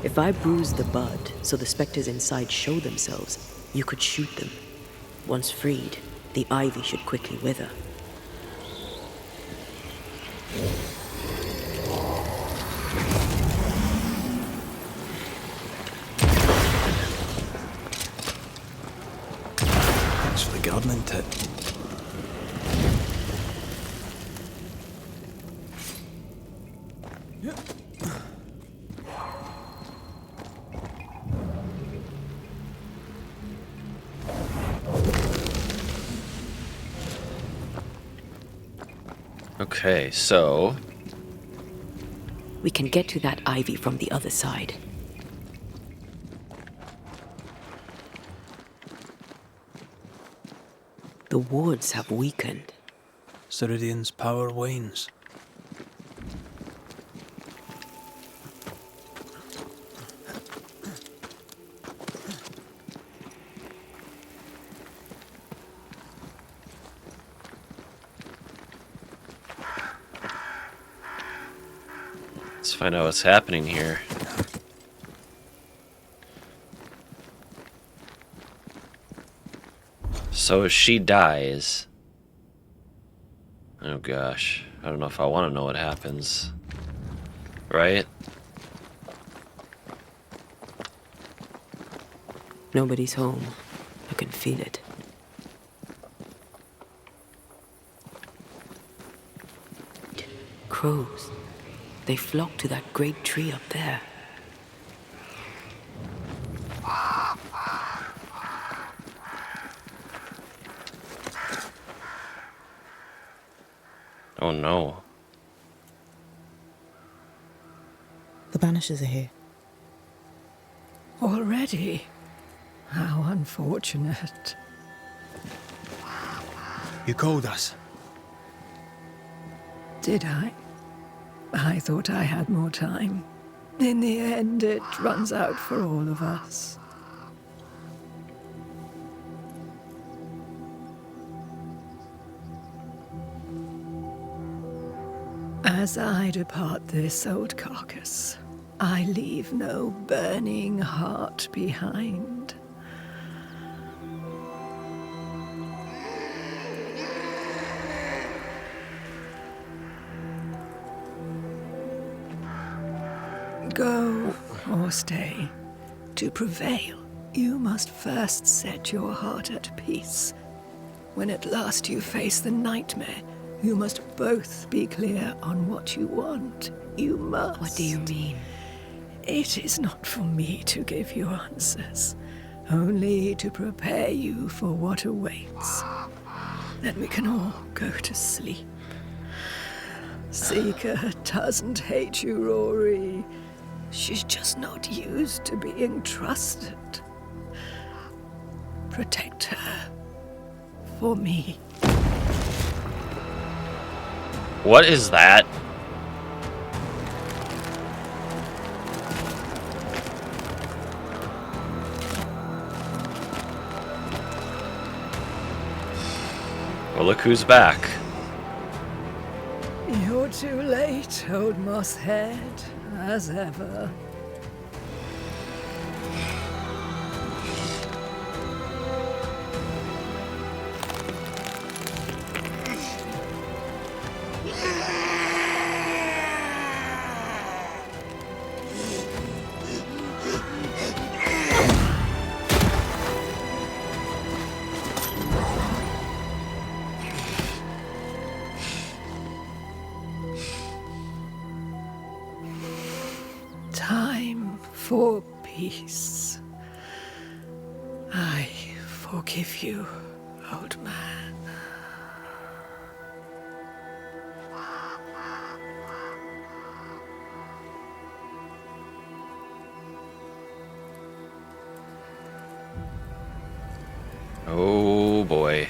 If I bruise the bud so the specters inside show themselves, you could shoot them. Once freed, the ivy should quickly wither. Thanks for the gardening tip. Okay, so We can get to that ivy from the other side. The wards have weakened. Ceridian's power wanes. let's find out what's happening here. So if she dies... Oh gosh, I don't know if I want to know what happens. Right? Nobody's home. I can feel it. Crows. They flock to that great tree up there. Oh no. The Banishers are here. Already? How unfortunate. You called us. Did I? I thought I had more time. In the end, it runs out for all of us. As I depart this old carcass, I leave no burning heart behind. Go or stay. To prevail, you must first set your heart at peace. When at last you face the nightmare, you must both be clear on what you want. You must. What do you mean? It is not for me to give you answers, only to prepare you for what awaits. Then we can all go to sleep. Seeker doesn't hate you, Rory. She's just not used to being trusted. Protect her. For me. What is that? Well, look who's back. You're too late, old mosshead, as ever. Time for peace. I forgive you, old man. Oh boy.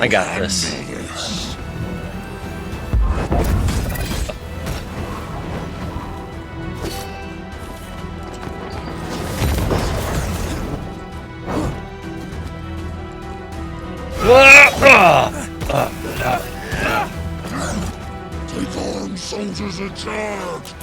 I got this. Take arms, soldiers in charge!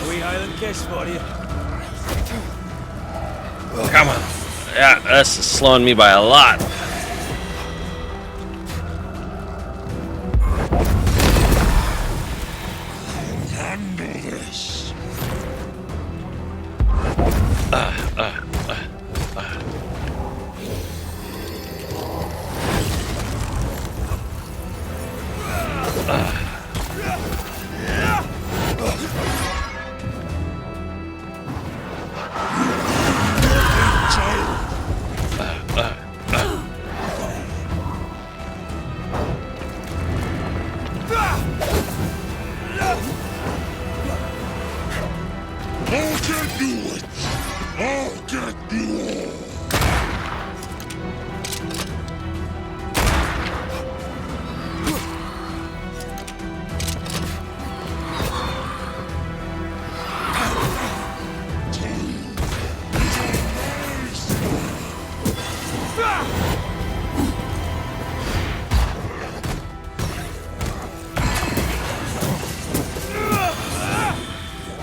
A wee Highland kiss for you. Come on. Yeah, this is slowing me by a lot. Handle this! I'll get you it! I'll get you all!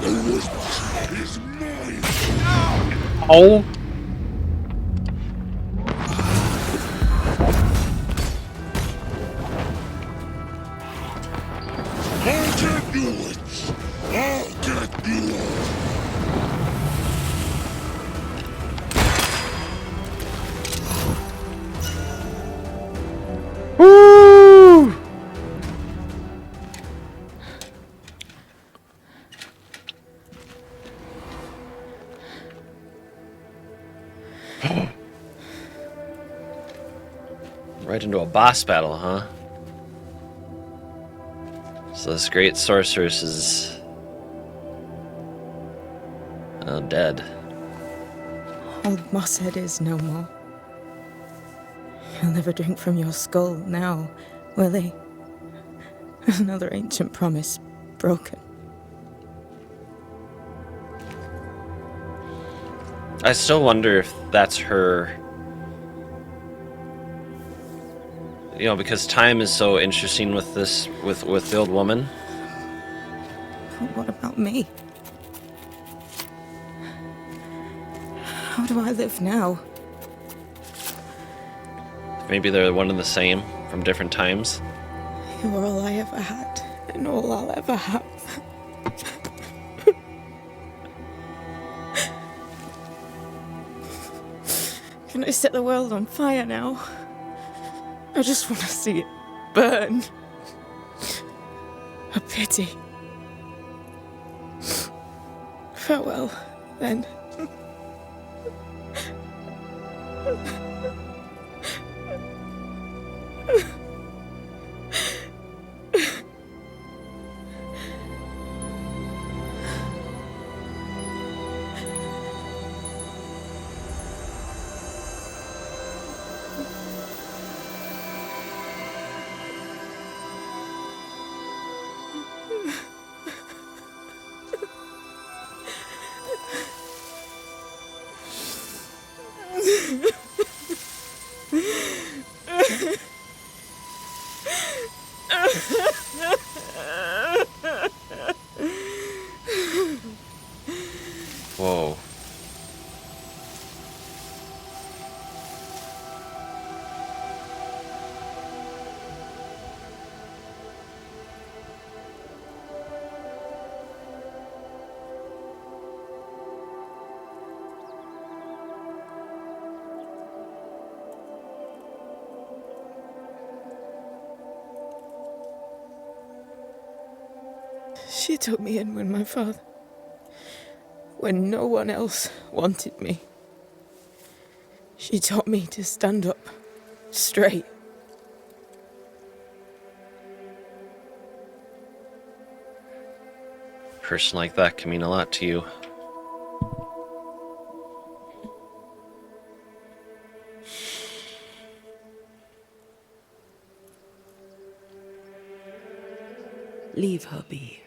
The witch is mine! Oh. I'll get you it! I'll get you all! Woo! Right into a boss battle, huh? So this great sorceress is dead. Old Mosshead is no more. He'll never drink from your skull now, will he? Another ancient promise broken. I still wonder if that's her. You know, because time is so interesting with this, with the old woman. But what about me? How do I live now? Maybe they're one and the same from different times. You're all I ever had, and all I'll ever have. Can I set the world on fire now? I just want to see it burn. A pity. Farewell, then. Whoa. She took me in when my father... when no one else wanted me. She taught me to stand up straight. A person like that can mean a lot to you. Leave her be.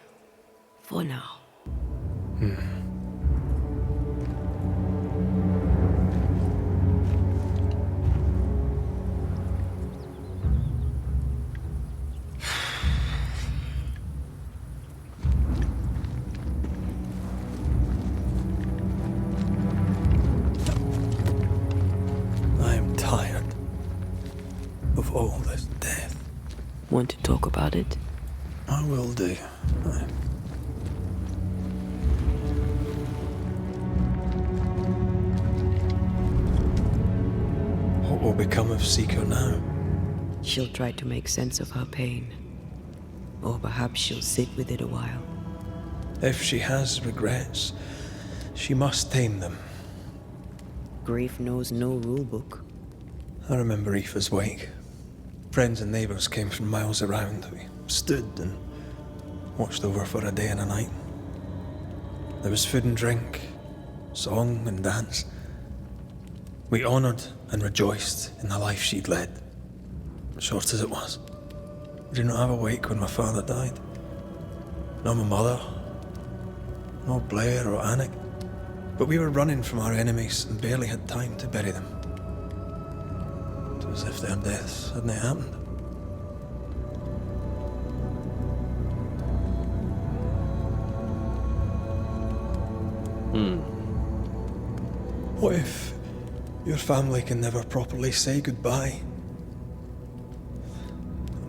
For now. I am tired of all this death. Want to talk about it? I will do. Aye. What will become of Seeker now? She'll try to make sense of her pain. Or perhaps she'll sit with it a while. If she has regrets, she must tame them. Grief knows no rule book. I remember Aoife's wake. Friends and neighbours came from miles around. We stood and watched over for a day and a night. There was food and drink, song and dance. We honoured and rejoiced in the life she'd led, short as it was. I did not have a wake when my father died. Nor my mother, nor Blair or Anik. But we were running from our enemies and barely had time to bury them. It was as if their deaths hadn't happened. What if your family can never properly say goodbye?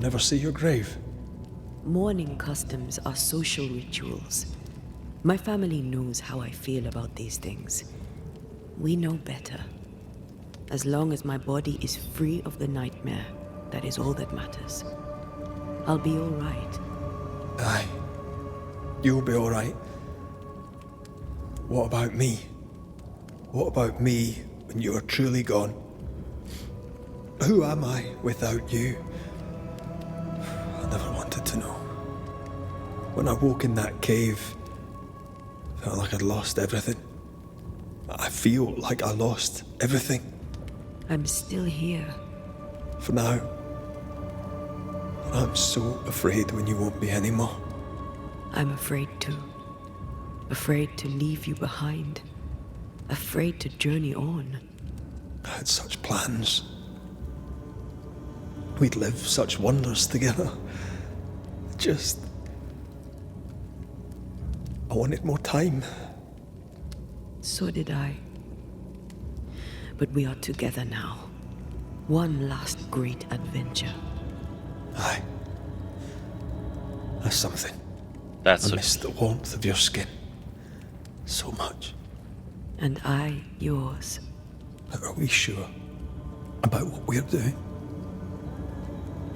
Never see your grave? Mourning customs are social rituals. My family knows how I feel about these things. We know better. As long as my body is free of the nightmare, that is all that matters. I'll be all right. Aye. You'll be all right. What about me? What about me when you are truly gone? Who am I without you? I never wanted to know. When I woke in that cave, I felt like I'd lost everything. I feel like I lost everything. I'm still here. For now. I'm so afraid when you won't be anymore. I'm afraid too. Afraid to leave you behind. Afraid to journey on. I had such plans. We'd live such wonders together. Just... I wanted more time. So did I. But we are together now. One last great adventure. Aye. That's something. That's I miss the warmth of your skin. So much. And I yours. But are we sure about what we're doing?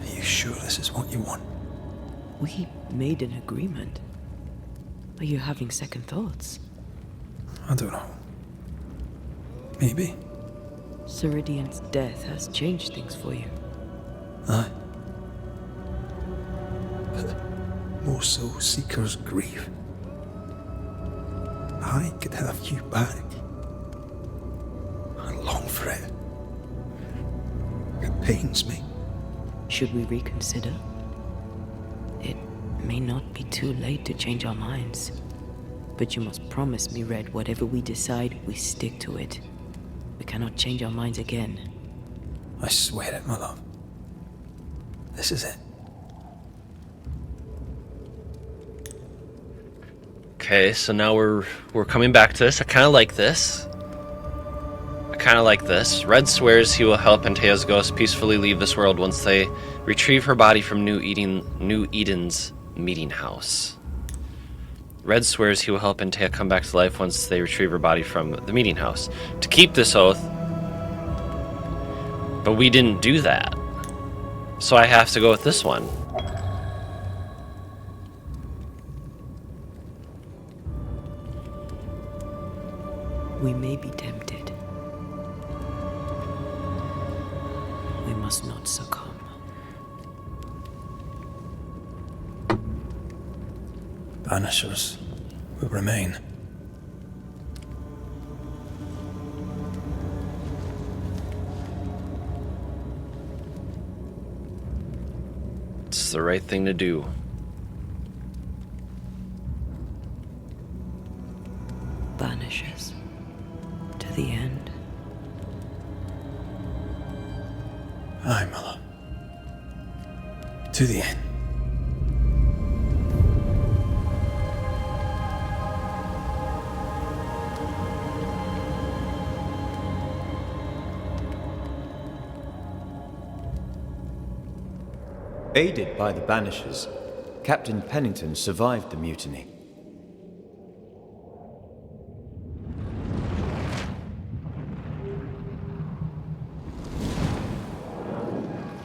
Are you sure this is what you want? We made an agreement. Are you having second thoughts? I don't know. Maybe. Ceridian's death has changed things for you. Aye. But more so Seeker's grief. I could have you back. I long for it. It pains me. Should we reconsider? It may not be too late to change our minds. But you must promise me, Red, whatever we decide, we stick to it. We cannot change our minds again. I swear it, my love. This is it. Okay, so now we're coming back to this. I kind of like this. Red swears he will help Antea's ghost peacefully leave this world once they retrieve her body from New Eden's meeting house. Red swears he will help Antea come back to life once they retrieve her body from the meeting house. To keep this oath, but we didn't do that. So I have to go with this one. may be tempted. We must not succumb. Banishers will remain. It's the right thing to do. Banishers. To the end. Aye, Mother. To the end. Aided by the Banishers, Captain Pennington survived the mutiny.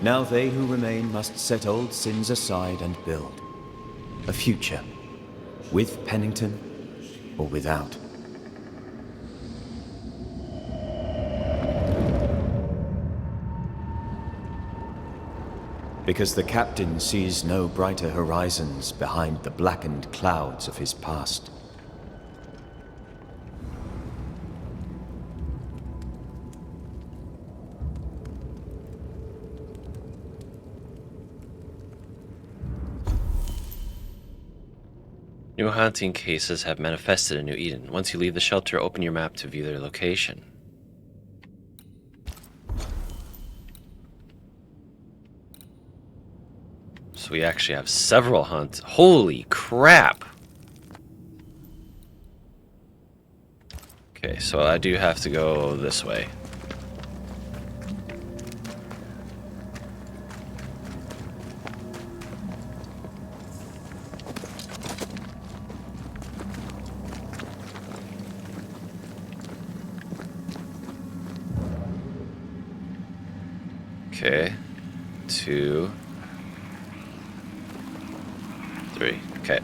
Now they who remain must set old sins aside and build a future, with Pennington or without. Because the captain sees no brighter horizons behind the blackened clouds of his past. New haunting cases have manifested in New Eden. Once you leave the shelter, open your map to view their location. So we actually have several hunts. Holy crap! Okay, so I do have to go this way. Okay, 2, 3, okay. Did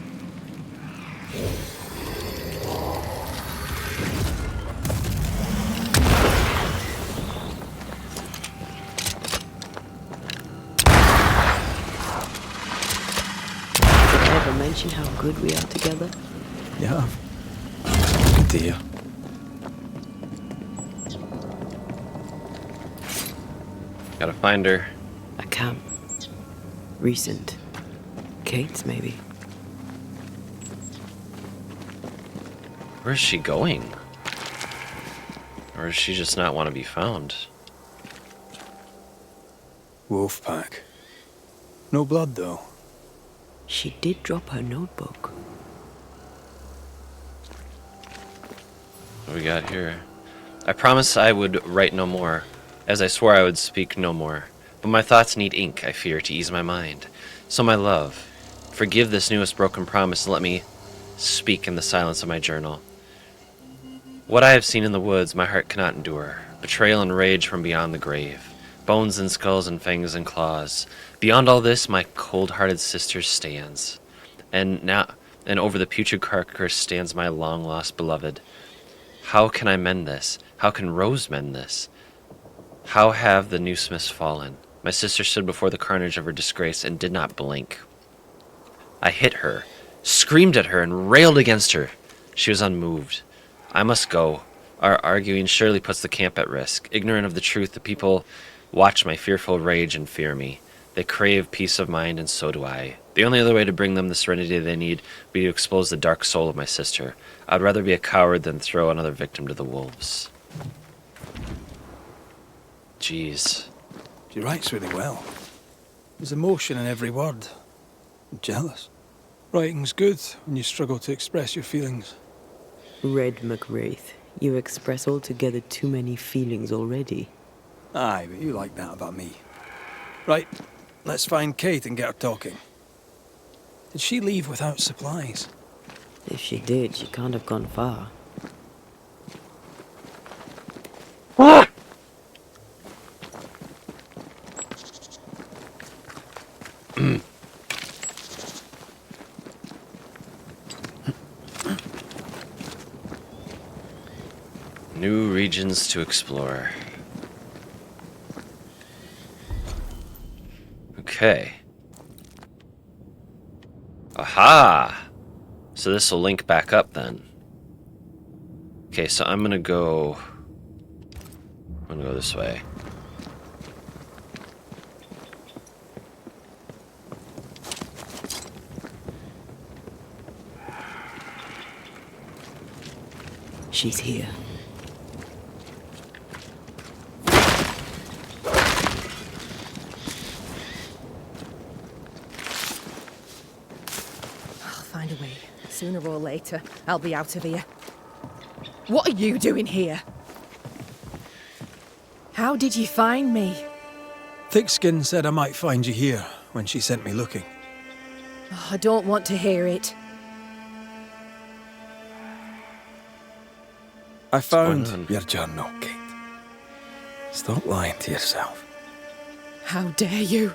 I ever mention how good we are together? Yeah. Dear. Gotta find her. A camp. Recent. Kate's, maybe. Where's she going? Or does she just not want to be found? Wolf pack. No blood, though. She did drop her notebook. What do we got here? I promise I would write no more, as I swore I would speak no more. But my thoughts need ink, I fear, to ease my mind. So my love, forgive this newest broken promise and let me speak in the silence of my journal. What I have seen in the woods my heart cannot endure. Betrayal and rage from beyond the grave. Bones and skulls and fangs and claws. Beyond all this my cold-hearted sister stands. And over the putrid carcass stands my long-lost beloved. How can I mend this? How can Rose mend this? How have the new smiths fallen? My sister stood before the carnage of her disgrace and did not blink. I hit her, screamed at her, and railed against her. She was unmoved. I must go. Our arguing surely puts the camp at risk. Ignorant of the truth, the people watch my fearful rage and fear me. They crave peace of mind, and so do I. The only other way to bring them the serenity they need would be to expose the dark soul of my sister. I'd rather be a coward than throw another victim to the wolves. Jeez. She writes really well. There's emotion in every word. I'm jealous. Writing's good when you struggle to express your feelings. Red McWraith, you express altogether too many feelings already. Aye, but you like that about me. Right, let's find Kate and get her talking. Did she leave without supplies? If she did, she can't have gone far. New regions to explore. Okay. Aha! So this will link back up then. Okay, so I'm gonna go this way. She's here. I'll find a way. Sooner or later, I'll be out of here. What are you doing here? How did you find me? Thickskin said I might find you here when she sent me looking. Oh, I don't want to hear it. I found going on? your journal, Kate. Stop lying to yourself. How dare you?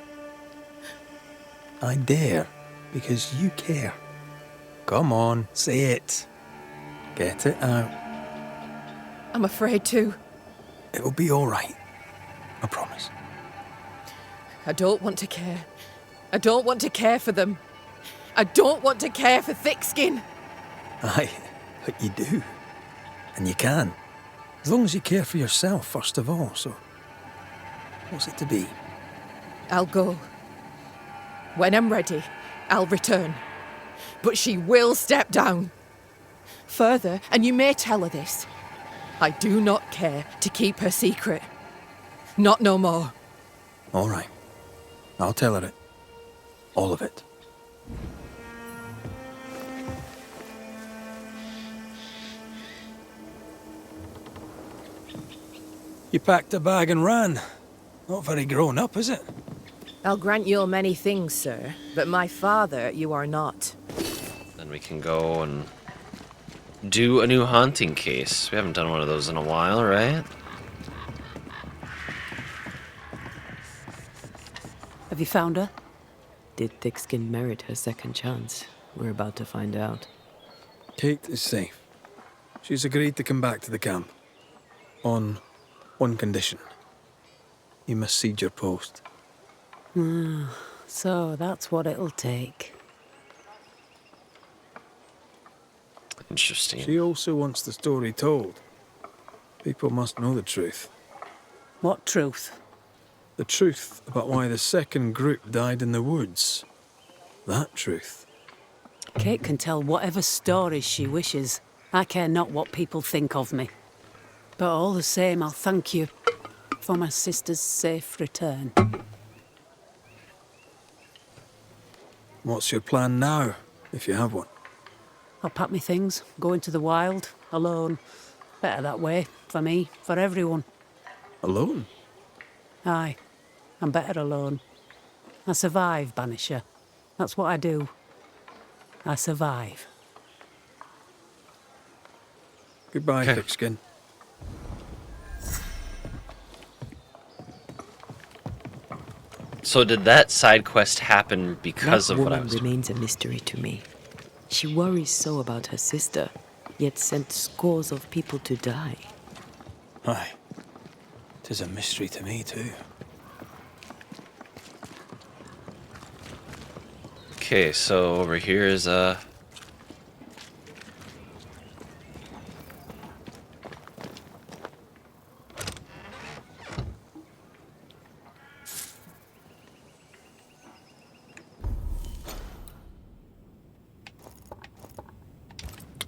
I dare, because you care. Come on, say it. Get it out. I'm afraid to. It'll be all right. I promise. I don't want to care. I don't want to care for them. I don't want to care for Thickskin. Aye, but you do. And you can. As long as you care for yourself, first of all, so... What's it to be? I'll go. When I'm ready, I'll return. But she will step down. Further, and you may tell her this, I do not care to keep her secret. Not no more. All right. I'll tell her it. All of it. You packed a bag and ran. Not very grown up, is it? I'll grant you many things, sir, but my father you are not. Then we can go and do a new haunting case. We haven't done one of those in a while, right? Have you found her? Did Thickskin merit her second chance? We're about to find out. Kate is safe. She's agreed to come back to the camp. On one condition. You must cede your post. So that's what it'll take. Interesting. She also wants the story told. People must know the truth. What truth? The truth about why the second group died in the woods. That truth. Kate can tell whatever stories she wishes. I care not what people think of me. But all the same, I'll thank you for my sister's safe return. What's your plan now, if you have one? I'll pack my things, go into the wild, alone. Better that way, for me, for everyone. Alone? Aye, I'm better alone. I survive, Banisher. That's what I do. I survive. Goodbye, Okay. Thickskin. So did that side quest happen because That of what I woman was doing? remains a mystery to me. She worries so about her sister, yet sent scores of people to die. Aye. 'Tis a mystery to me, too. Okay, so over here is a...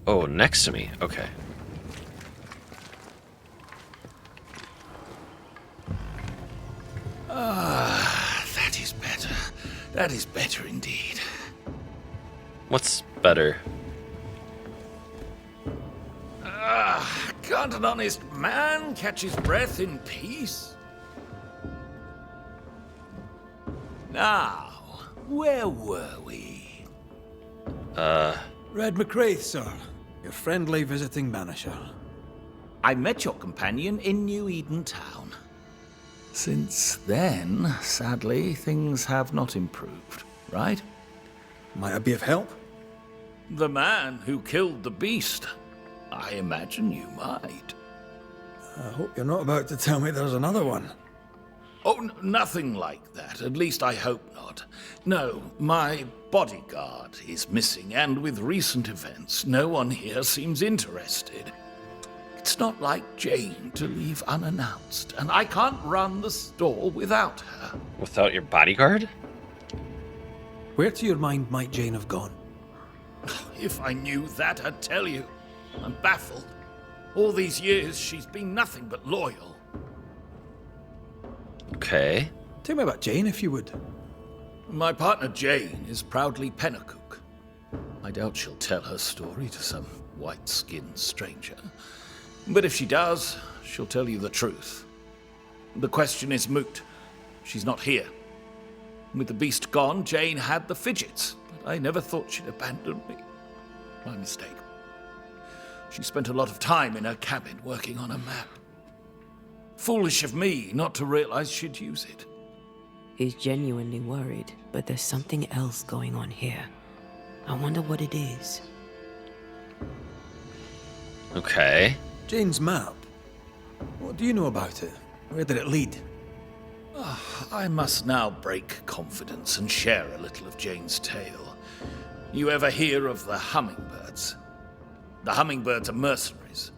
Oh, next to me. Okay. That is better. That is better indeed. What's better? Can't an honest man catch his breath in peace? Now, where were we? Red McCraith, sir. Your friendly visiting banisher. I met your companion in New Eden Town. Since then, sadly, things have not improved, right? Might I be of help? The man who killed the beast. I imagine you might. I hope you're not about to tell me there's another one. Oh, nothing like that. At least I hope not. No, my bodyguard is missing, and with recent events, no one here seems interested. It's not like Jane to leave unannounced, and I can't run the store without her. Without your bodyguard? Where to your mind might Jane have gone? If I knew that, I'd tell you. I'm baffled. All these years, she's been nothing but loyal. Okay. Tell me about Jane, if you would. My partner Jane is proudly Pennacook. I doubt she'll tell her story to some white-skinned stranger. But if she does, she'll tell you the truth. The question is moot. She's not here. With the beast gone, Jane had the fidgets, but I never thought she'd abandon me. My mistake. She spent a lot of time in her cabin working on a map. Foolish of me not to realize she'd use it. He's genuinely worried, but there's something else going on here. I wonder what it is. Okay. Jane's map. What do you know about it? Where did it lead? I must now break confidence and share a little of Jane's tale. You ever hear of the hummingbirds? The hummingbirds are mercenaries.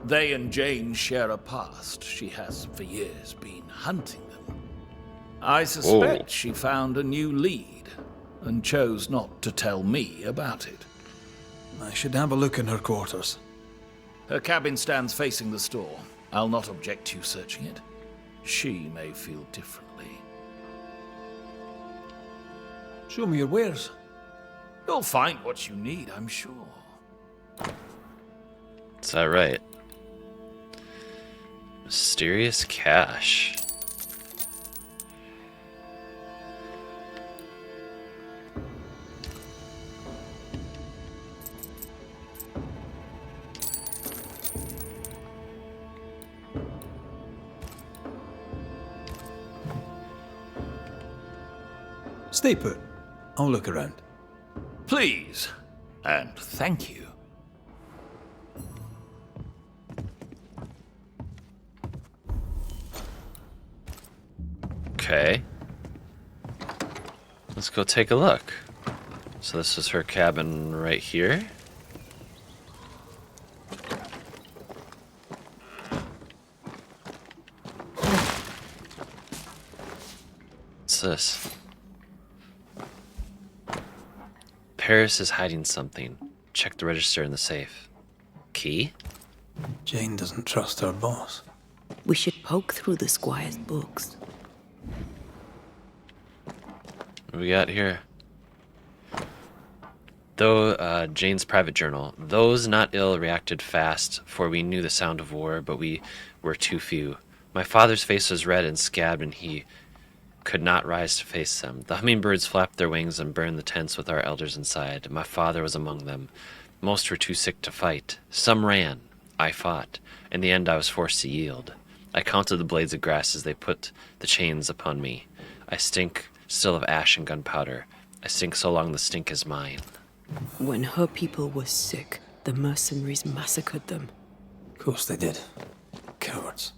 They and Jane share a past. She has, for years, been hunting them. I suspect she found a new lead and chose not to tell me about it. I should have a look in her quarters. Her cabin stands facing the store. I'll not object to you searching it. She may feel differently. Show me your wares. You'll find what you need, I'm sure. Is that right? Mysterious cache. Stay put. I'll look around. Please, and thank you. Okay. Let's go take a look. So this is her cabin right here. What's this? Paris is hiding something. Check the register in the safe. Key? Jane doesn't trust her boss. We should poke through the squire's books. What do we got here? Though Jane's private journal. Those not ill reacted fast, for we knew the sound of war, but we were too few. My father's face was red and scabbed, and he could not rise to face them. The hummingbirds flapped their wings and burned the tents with our elders inside. My father was among them. Most were too sick to fight. Some ran. I fought. In the end, I was forced to yield. I counted the blades of grass as they put the chains upon me. I stink still of ash and gunpowder. I stink so long the stink is mine. When her people were sick, the mercenaries massacred them. Of course they did. Cowards.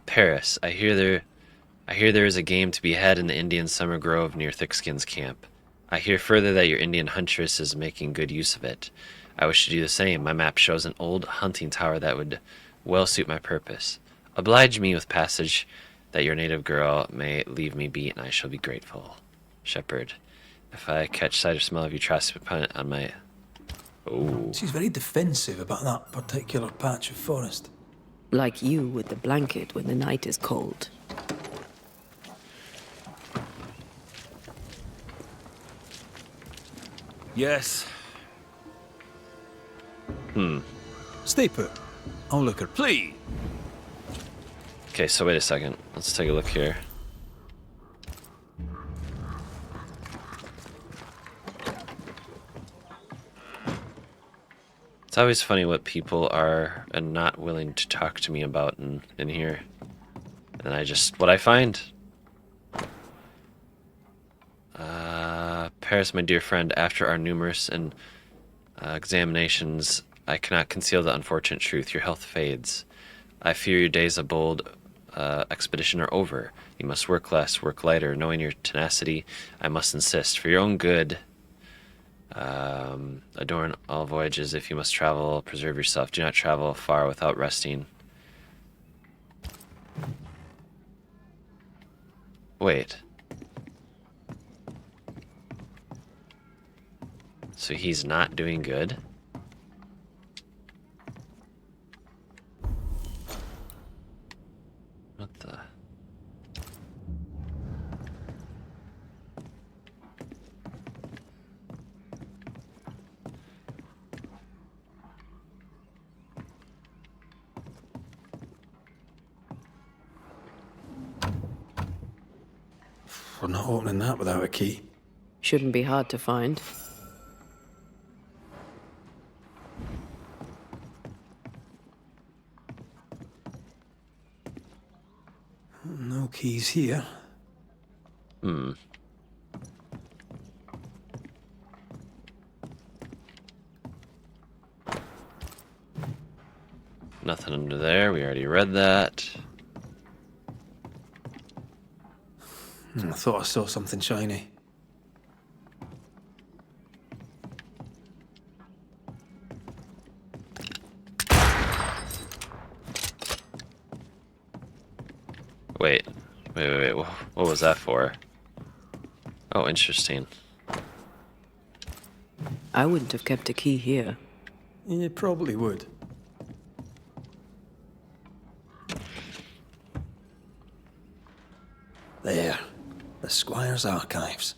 Paris. I hear there is a game to be had in the Indian summer grove near Thickskin's camp. I hear further that your Indian huntress is making good use of it. I wish to do the same. My map shows an old hunting tower that would well suit my purpose. Oblige me with passage that your native girl may leave me be, and I shall be grateful. Shepherd. If I catch sight or smell of you, trust upon it on my... Oh. She's very defensive about that particular patch of forest. Like you with the blanket when the night is cold. Yes. Stay put. I'll look her. Please. Okay, so wait a second. Let's take a look here. It's always funny what people are and not willing to talk to me about in here. And I just, what I find. Paris, my dear friend, after our numerous examinations, I cannot conceal the unfortunate truth. Your health fades. I fear your days of bold expedition are over. You must work less, work lighter. Knowing your tenacity, I must insist. For your own good, adorn all voyages. If you must travel, preserve yourself. Do not travel far without resting. Wait. So he's not doing good? What the? We're not opening that without a key. Shouldn't be hard to find. No keys here. Nothing under there. We already read that. I thought I saw something shiny. Wait. What was that for? Oh, interesting. I wouldn't have kept a key here. You probably would. There. The Squire's archives.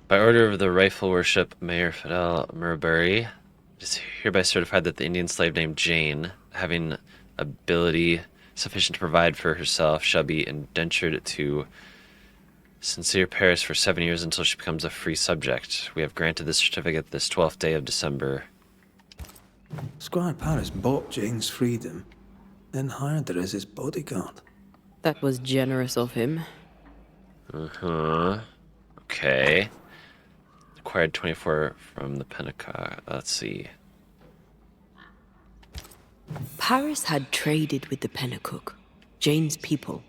By order of the Rifle Worship, Mayor Fidel Murbury, it is hereby certified that the Indian slave named Jane, having ability sufficient to provide for herself, shall be indentured to Sincere Paris for 7 years until she becomes a free subject. We have granted this certificate this 12th day of December. Squire Paris bought Jane's freedom, then hired her as his bodyguard. That was generous of him. Okay. Acquired 24 from the Pentecost. Let's see. Paris had traded with the Pennacook, Jane's people.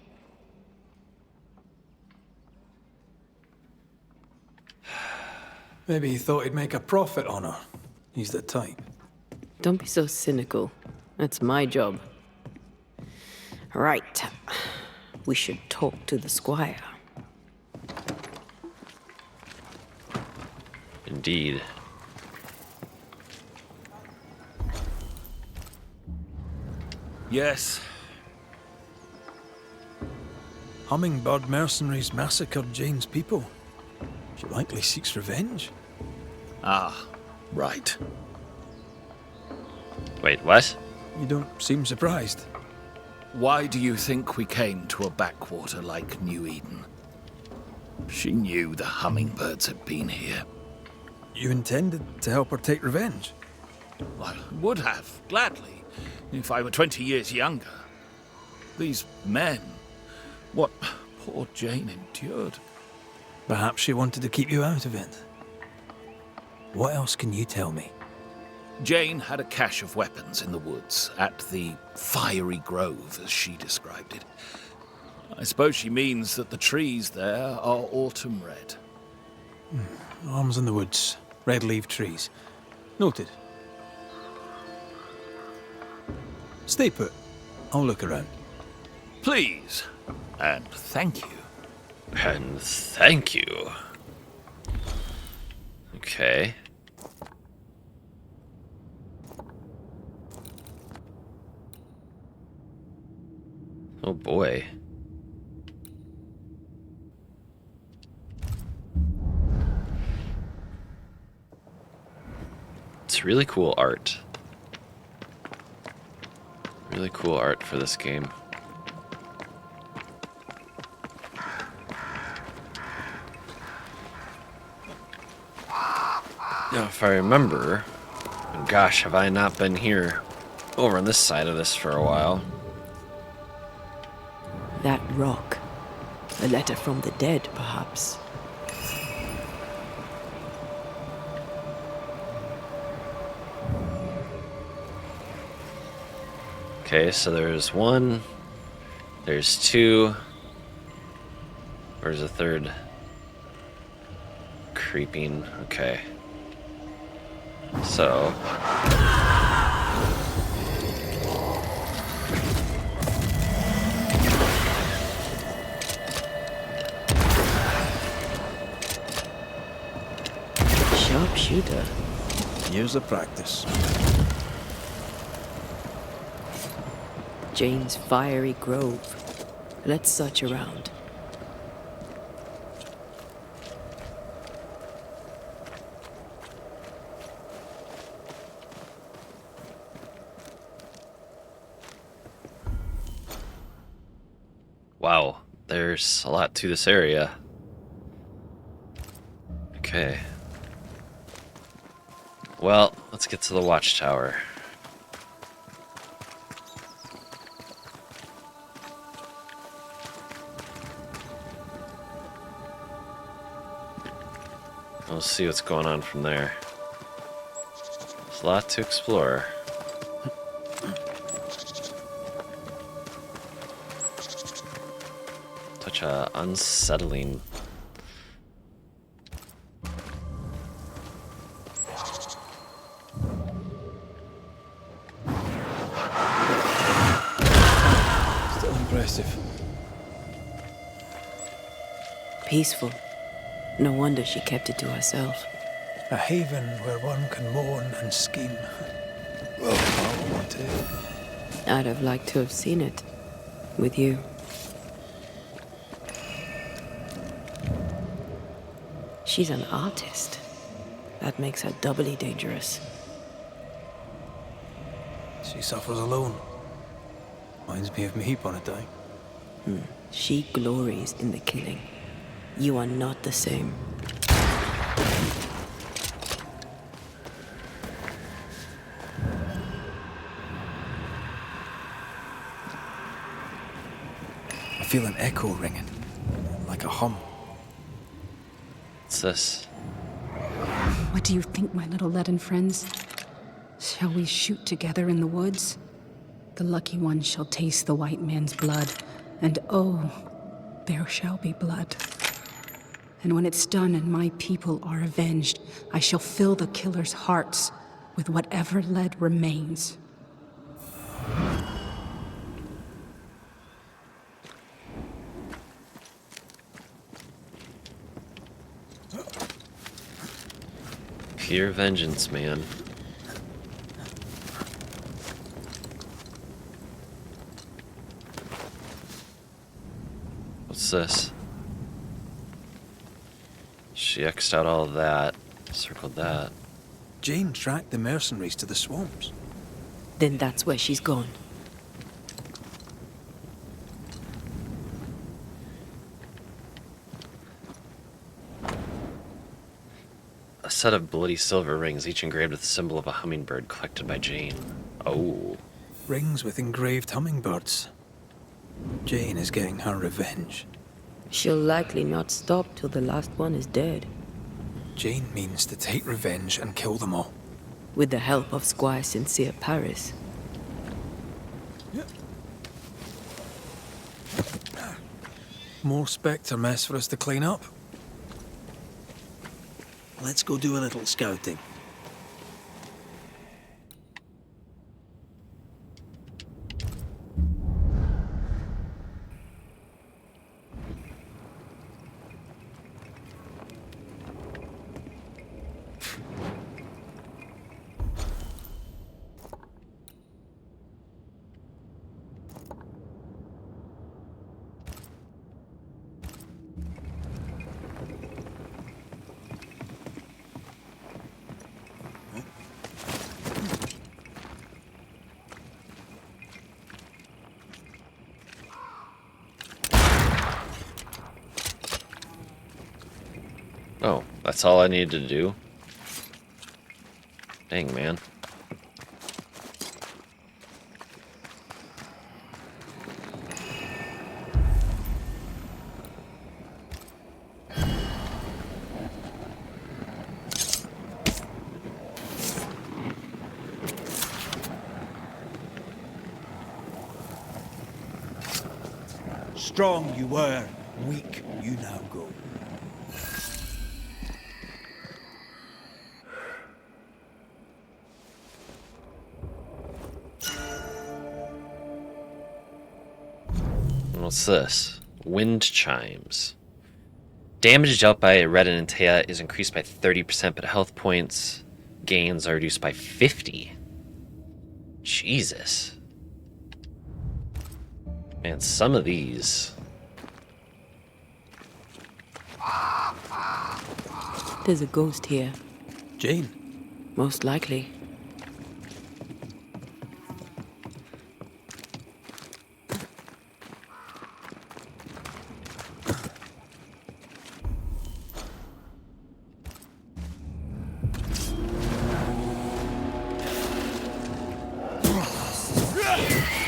Maybe he thought he'd make a profit on her. He's the type. Don't be so cynical. That's my job. Right. We should talk to the squire. Indeed. Yes. Hummingbird mercenaries massacred Jane's people. She likely seeks revenge. Ah, right. Wait, what? You don't seem surprised. Why do you think we came to a backwater like New Eden? She knew the hummingbirds had been here. You intended to help her take revenge? I would have, gladly, if I were 20 years younger. These men, what poor Jane endured. Perhaps she wanted to keep you out of it. What else can you tell me? Jane had a cache of weapons in the woods, at the fiery grove, as she described it. I suppose she means that the trees there are autumn red. Arms in the woods, red-leaved trees. Noted. Stay put. I'll look around. Please, and thank you. And thank you. Okay. Oh boy. It's really cool art. Really cool art for this game. Now, if I remember, and gosh, have I not been here over on this side of this for a while. That rock. A letter from the dead, perhaps. Okay, so there's one. There's two. Where's the third? Creeping. Okay. So. Sharpshooter. Years of practice. Jane's fiery grove. Let's search around. Wow, there's a lot to this area. Okay. Well, let's get to the watchtower. We'll see what's going on from there. There's a lot to explore. Such a unsettling. Still impressive. Peaceful. No wonder she kept it to herself. A haven where one can mourn and scheme. Oh, I want to. I'd have liked to have seen it. With you. She's an artist. That makes her doubly dangerous. She suffers alone. Reminds me of me upon a time. She glories in the killing. You are not the same. I feel an echo ringing, like a hum. What's this? What do you think, my little leaden friends? Shall we shoot together in the woods? The lucky one shall taste the white man's blood, and oh, there shall be blood. And when it's done and my people are avenged, I shall fill the killer's hearts with whatever lead remains. Pure vengeance, man. What's this? She X'd out all of that, circled that. Jane tracked the mercenaries to the swamps. Then that's where she's gone. A set of bloody silver rings, each engraved with the symbol of a hummingbird collected by Jane. Oh. Rings with engraved hummingbirds. Jane is getting her revenge. She'll likely not stop till the last one is dead. Jane means to take revenge and kill them all. With the help of Squire Sincere Paris. More Spectre mess for us to clean up. Let's go do a little scouting. Oh, that's all I needed to do? Dang, man. Strong you were, weak you now go. What's this? Wind chimes. Damage dealt by Red and Antea is increased by 30%, but health points gains are reduced by 50. Jesus. Man, some of these. There's a ghost here. Jane? Most likely.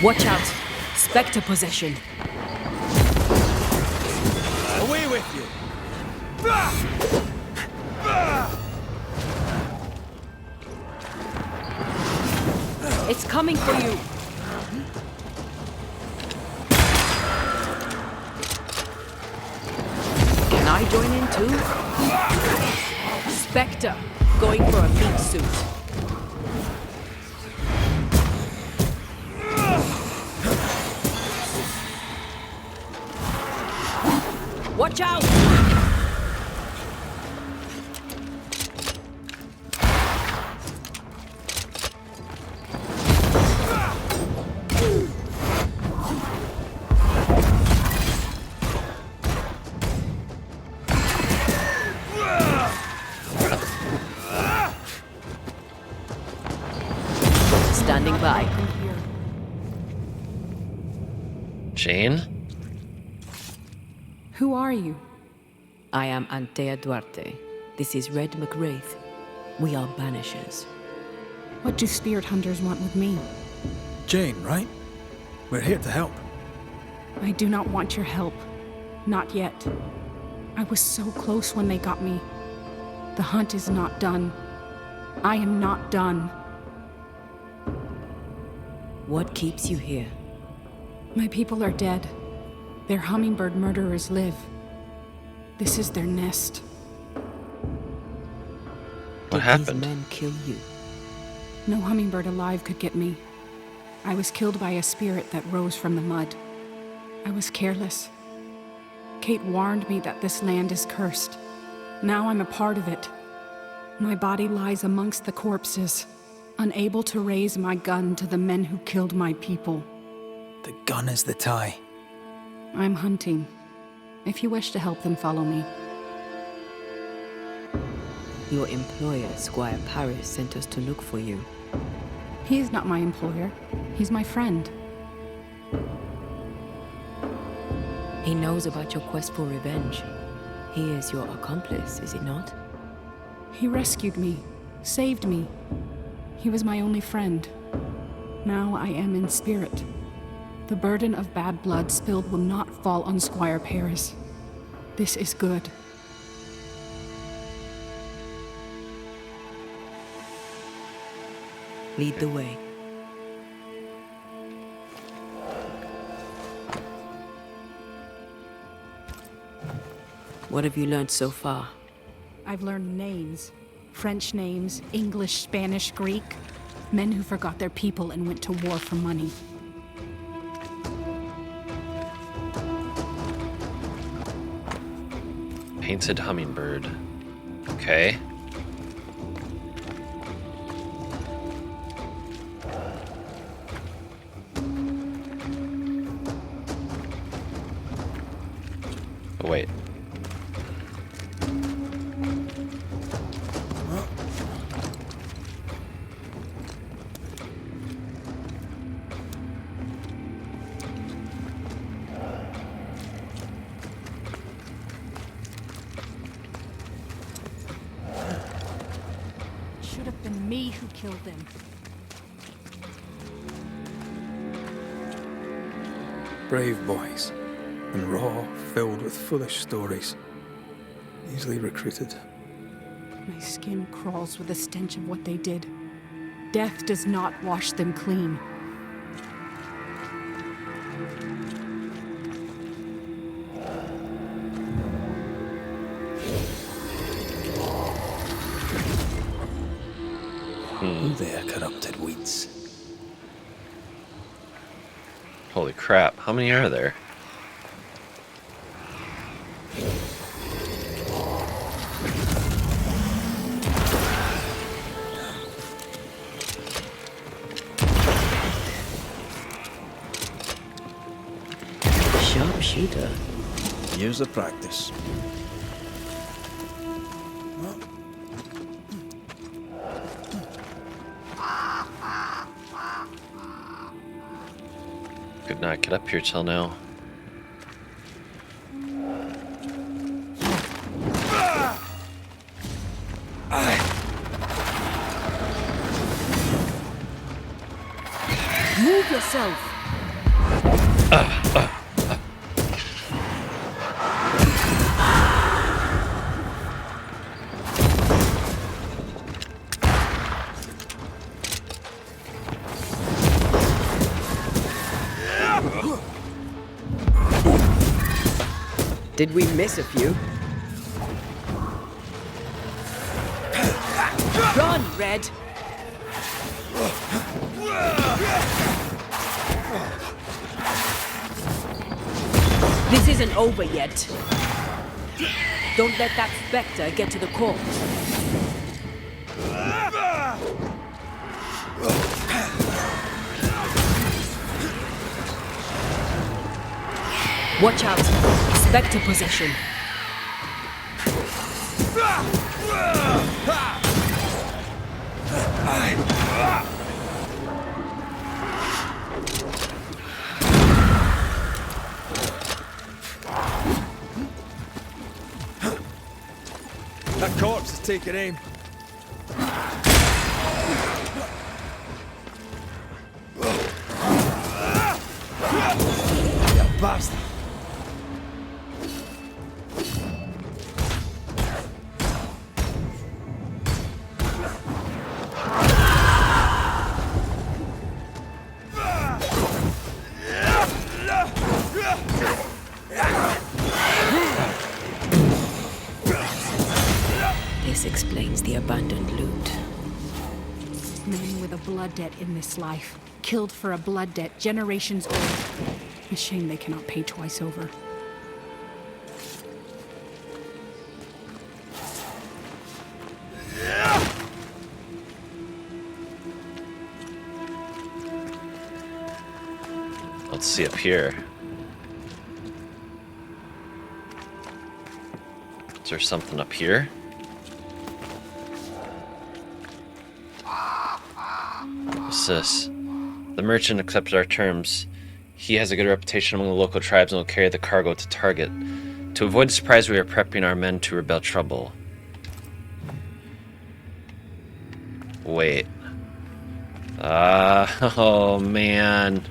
Watch out! Spectre possession. Away with you! It's coming for you! Can I join in too? Spectre, going for a meat suit. Watch out! Standing by. Jane? Who are you? I am Antea Duarte. This is Red McWraith. We are Banishers. What do spirit hunters want with me? Jane, right? We're here to help. I do not want your help. Not yet. I was so close when they got me. The hunt is not done. I am not done. What keeps you here? My people are dead. Their hummingbird murderers live. This is their nest. What Did happened? these men kill you? No hummingbird alive could get me. I was killed by a spirit that rose from the mud. I was careless. Kate warned me that this land is cursed. Now I'm a part of it. My body lies amongst the corpses, unable to raise my gun to the men who killed my people. The gun is the tie. I'm hunting. If you wish to help, then follow me. Your employer, Squire Paris, sent us to look for you. He is not my employer. He's my friend. He knows about your quest for revenge. He is your accomplice, is he not? He rescued me, saved me. He was my only friend. Now I am in spirit. The burden of bad blood spilled will not fall on Squire Paris. This is good. Lead the way. What have you learned so far? I've learned names. French names, English, Spanish, Greek. Men who forgot their people and went to war for money. Painted hummingbird. Okay. Oh, wait. Should have been me who killed them. Brave boys. And raw, filled with foolish stories. Easily recruited. My skin crawls with the stench of what they did. Death does not wash them clean. chance. Holy crap, how many are there? Sharpshooter. Years of practice. Could not get up here till now. Move yourself! Did we miss a few? Run, Red! This isn't over yet. Don't let that specter get to the corpse. Watch out! Spectre possession. That corpse is taking aim. You bastard. This explains the abandoned loot. Men with a blood debt in this life. Killed for a blood debt generations old. A shame they cannot pay twice over. Let's see up here. Is there something up here? What's this? The merchant accepted our terms. He has a good reputation among the local tribes and will carry the cargo to Target. To avoid the surprise, we are prepping our men to repel trouble. Wait. Oh man.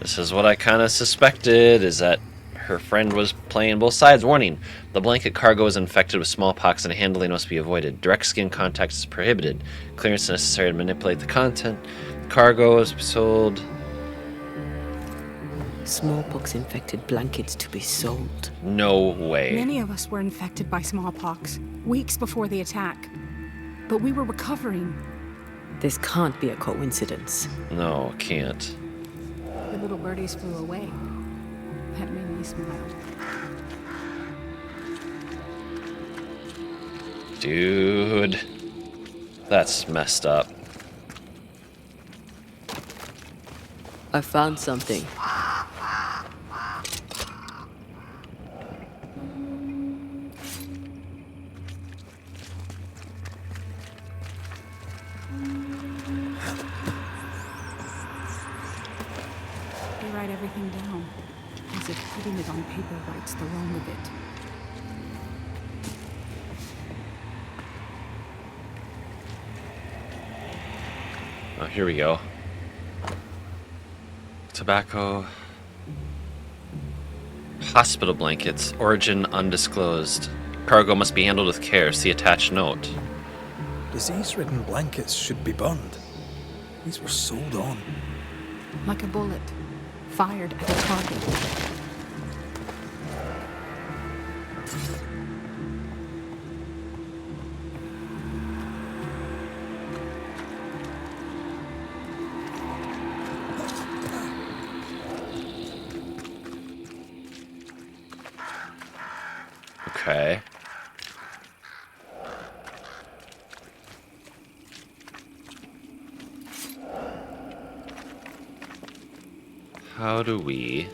This is what I kind of suspected, is that her friend was playing both sides. Warning, the blanket cargo is infected with smallpox and handling must be avoided. Direct skin contact is prohibited. Clearance is necessary to manipulate the content. Cargo is sold. Smallpox-infected blankets to be sold. No way. Many of us were infected by smallpox, weeks before the attack. But we were recovering. This can't be a coincidence. No, can't. The little birdies flew away. That made me smile. Dude. That's messed up. I found something. They write everything down, as if putting it on paper rights the wrong of it. Oh, here we go. Tobacco. Hospital blankets. Origin undisclosed. Cargo must be handled with care. See attached note. Disease-ridden blankets should be burned. These were sold on. Like a bullet, fired at a target. Okay. How do we...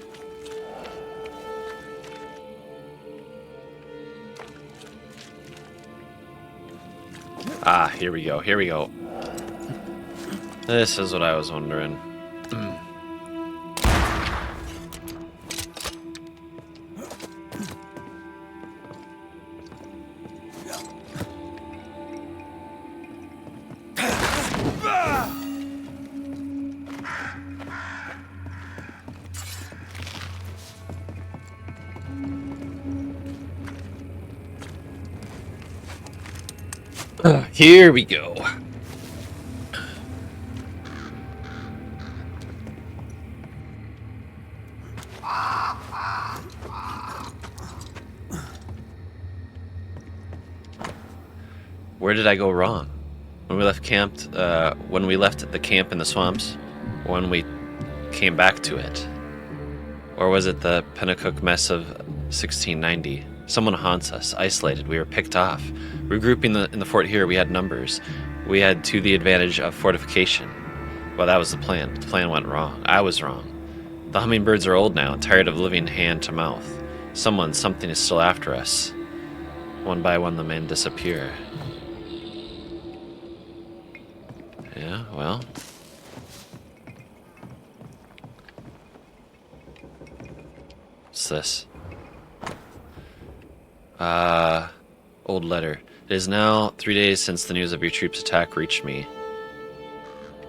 Ah, here we go, here we go. This is what I was wondering. Here we go. Where did I go wrong? When we left the camp in the swamps, when we came back to it, or was it the Pennacook mess of 1690? Someone haunts us, isolated. We were picked off. Regrouping in the fort here, we had numbers. We had to the advantage of fortification. Well, that was the plan. The plan went wrong. I was wrong. The hummingbirds are old now, tired of living hand to mouth. Something is still after us. One by one, the men disappear. Yeah, well. What's this? Old letter. It is now 3 days since the news of your troops' attack reached me.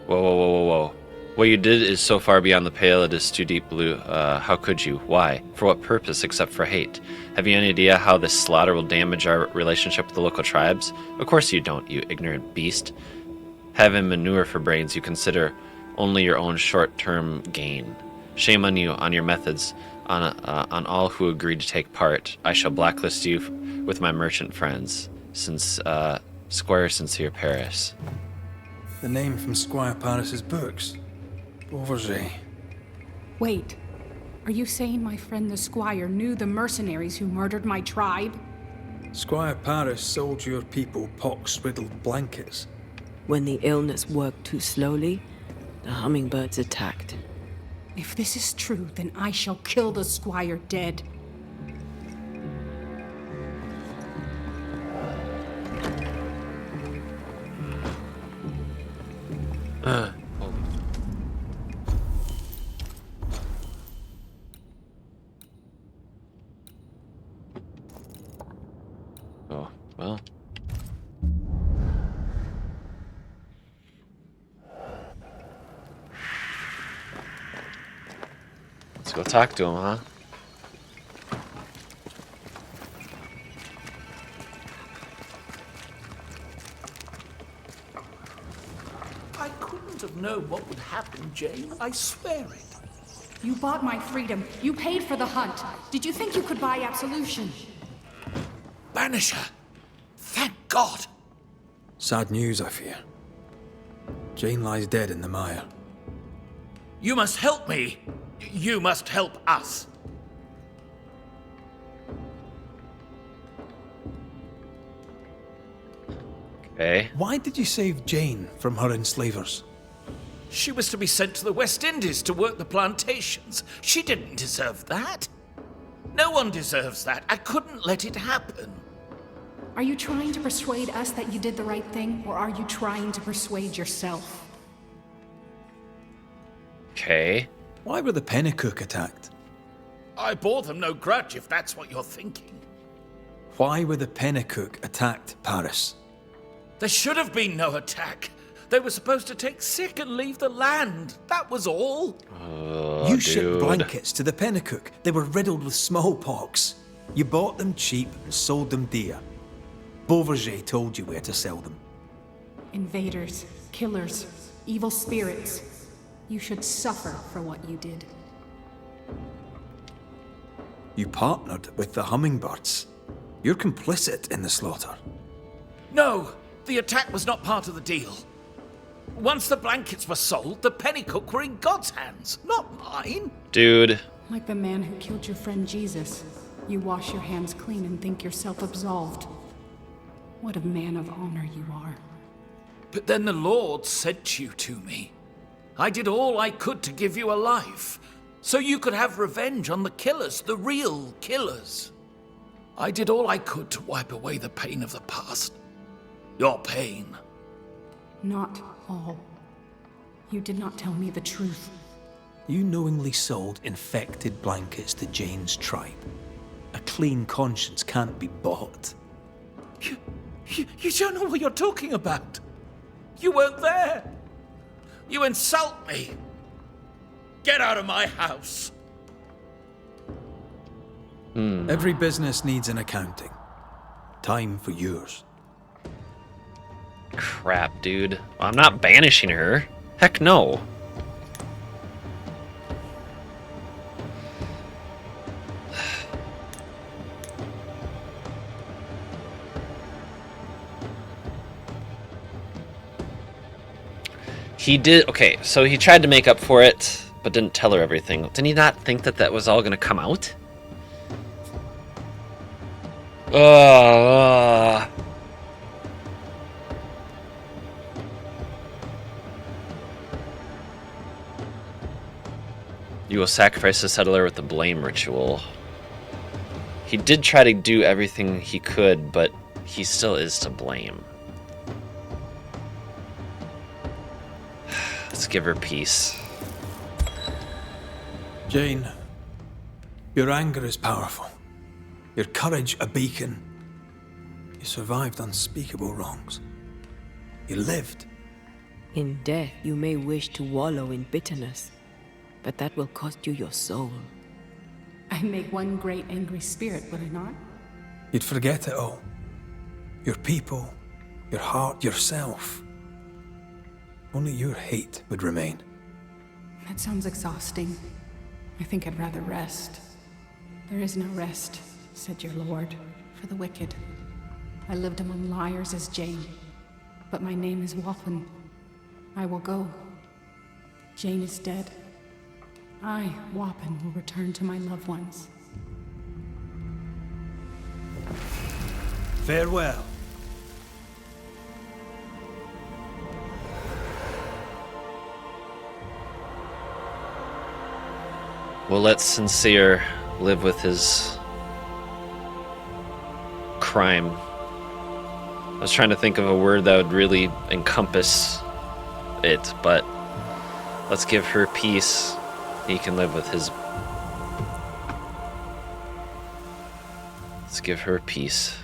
Whoa. What you did is so far beyond the pale, it is too deep blue. How could you? Why? For what purpose except for hate? Have you any idea how this slaughter will damage our relationship with the local tribes? Of course you don't, you ignorant beast. Having manure for brains, you consider only your own short-term gain. Shame on you, on your methods, on all who agree to take part. I shall blacklist you with my merchant friends. Since Squire Sincere Paris. The name from Squire Paris's books. Beauverger. Wait, are you saying my friend the Squire knew the mercenaries who murdered my tribe? Squire Paris sold your people pox-riddled blankets. When the illness worked too slowly, the hummingbirds attacked. If this is true, then I shall kill the Squire dead. Oh, well. Let's go talk to him, huh? I couldn't have known what would happen, Jane. I swear it. You bought my freedom. You paid for the hunt. Did you think you could buy absolution? Banisher! Thank God! Sad news, I fear. Jane lies dead in the mire. You must help me. You must help us. Okay. Why did you save Jane from her enslavers? She was to be sent to the West Indies to work the plantations. She didn't deserve that. No one deserves that. I couldn't let it happen. Are you trying to persuade us that you did the right thing, or are you trying to persuade yourself? Okay. Why were the Pennacook attacked? I bore them no grudge, if that's what you're thinking. Why were the Pennacook attacked, Paris? There should have been no attack. They were supposed to take sick and leave the land. That was all. Oh, You dude. shipped blankets to the Pennacook. They were riddled with smallpox. You bought them cheap and sold them dear. Beauverger told you where to sell them. Invaders, killers, evil spirits. You should suffer for what you did. You partnered with the hummingbirds. You're complicit in the slaughter. No, the attack was not part of the deal. Once the blankets were sold, the Pennacook were in God's hands, not mine. Dude. Like the man who killed your friend Jesus. You wash your hands clean and think yourself absolved. What a man of honor you are. But then the Lord sent you to me. I did all I could to give you a life, so you could have revenge on the killers, the real killers. I did all I could to wipe away the pain of the past. Your pain. Not all. You did not tell me the truth. You knowingly sold infected blankets to Jane's tribe. A clean conscience can't be bought. You don't know what you're talking about. You weren't there. You insult me. Get out of my house. Every business needs an accounting. Time for yours. Crap, dude. Well, I'm not banishing her. Heck no. He did, okay, so he tried to make up for it, but didn't tell her everything. Didn't he not think that that was all going to come out? You will sacrifice the settler with the blame ritual. He did try to do everything he could, but he still is to blame. Let's give her peace. Jane, your anger is powerful. Your courage a beacon. You survived unspeakable wrongs. You lived. In death, you may wish to wallow in bitterness, but that will cost you your soul. I make one great angry spirit, would I not? You'd forget it all. Your people, your heart, yourself. Only your hate would remain. That sounds exhausting. I think I'd rather rest. There is no rest, said your lord, for the wicked. I lived among liars as Jane, but my name is Waffen. I will go. Jane is dead. I, Waffen, will return to my loved ones. Farewell. We'll let Sincere live with his crime. I was trying to think of a word that would really encompass it, but let's give her peace. He can live with his... Let's give her peace.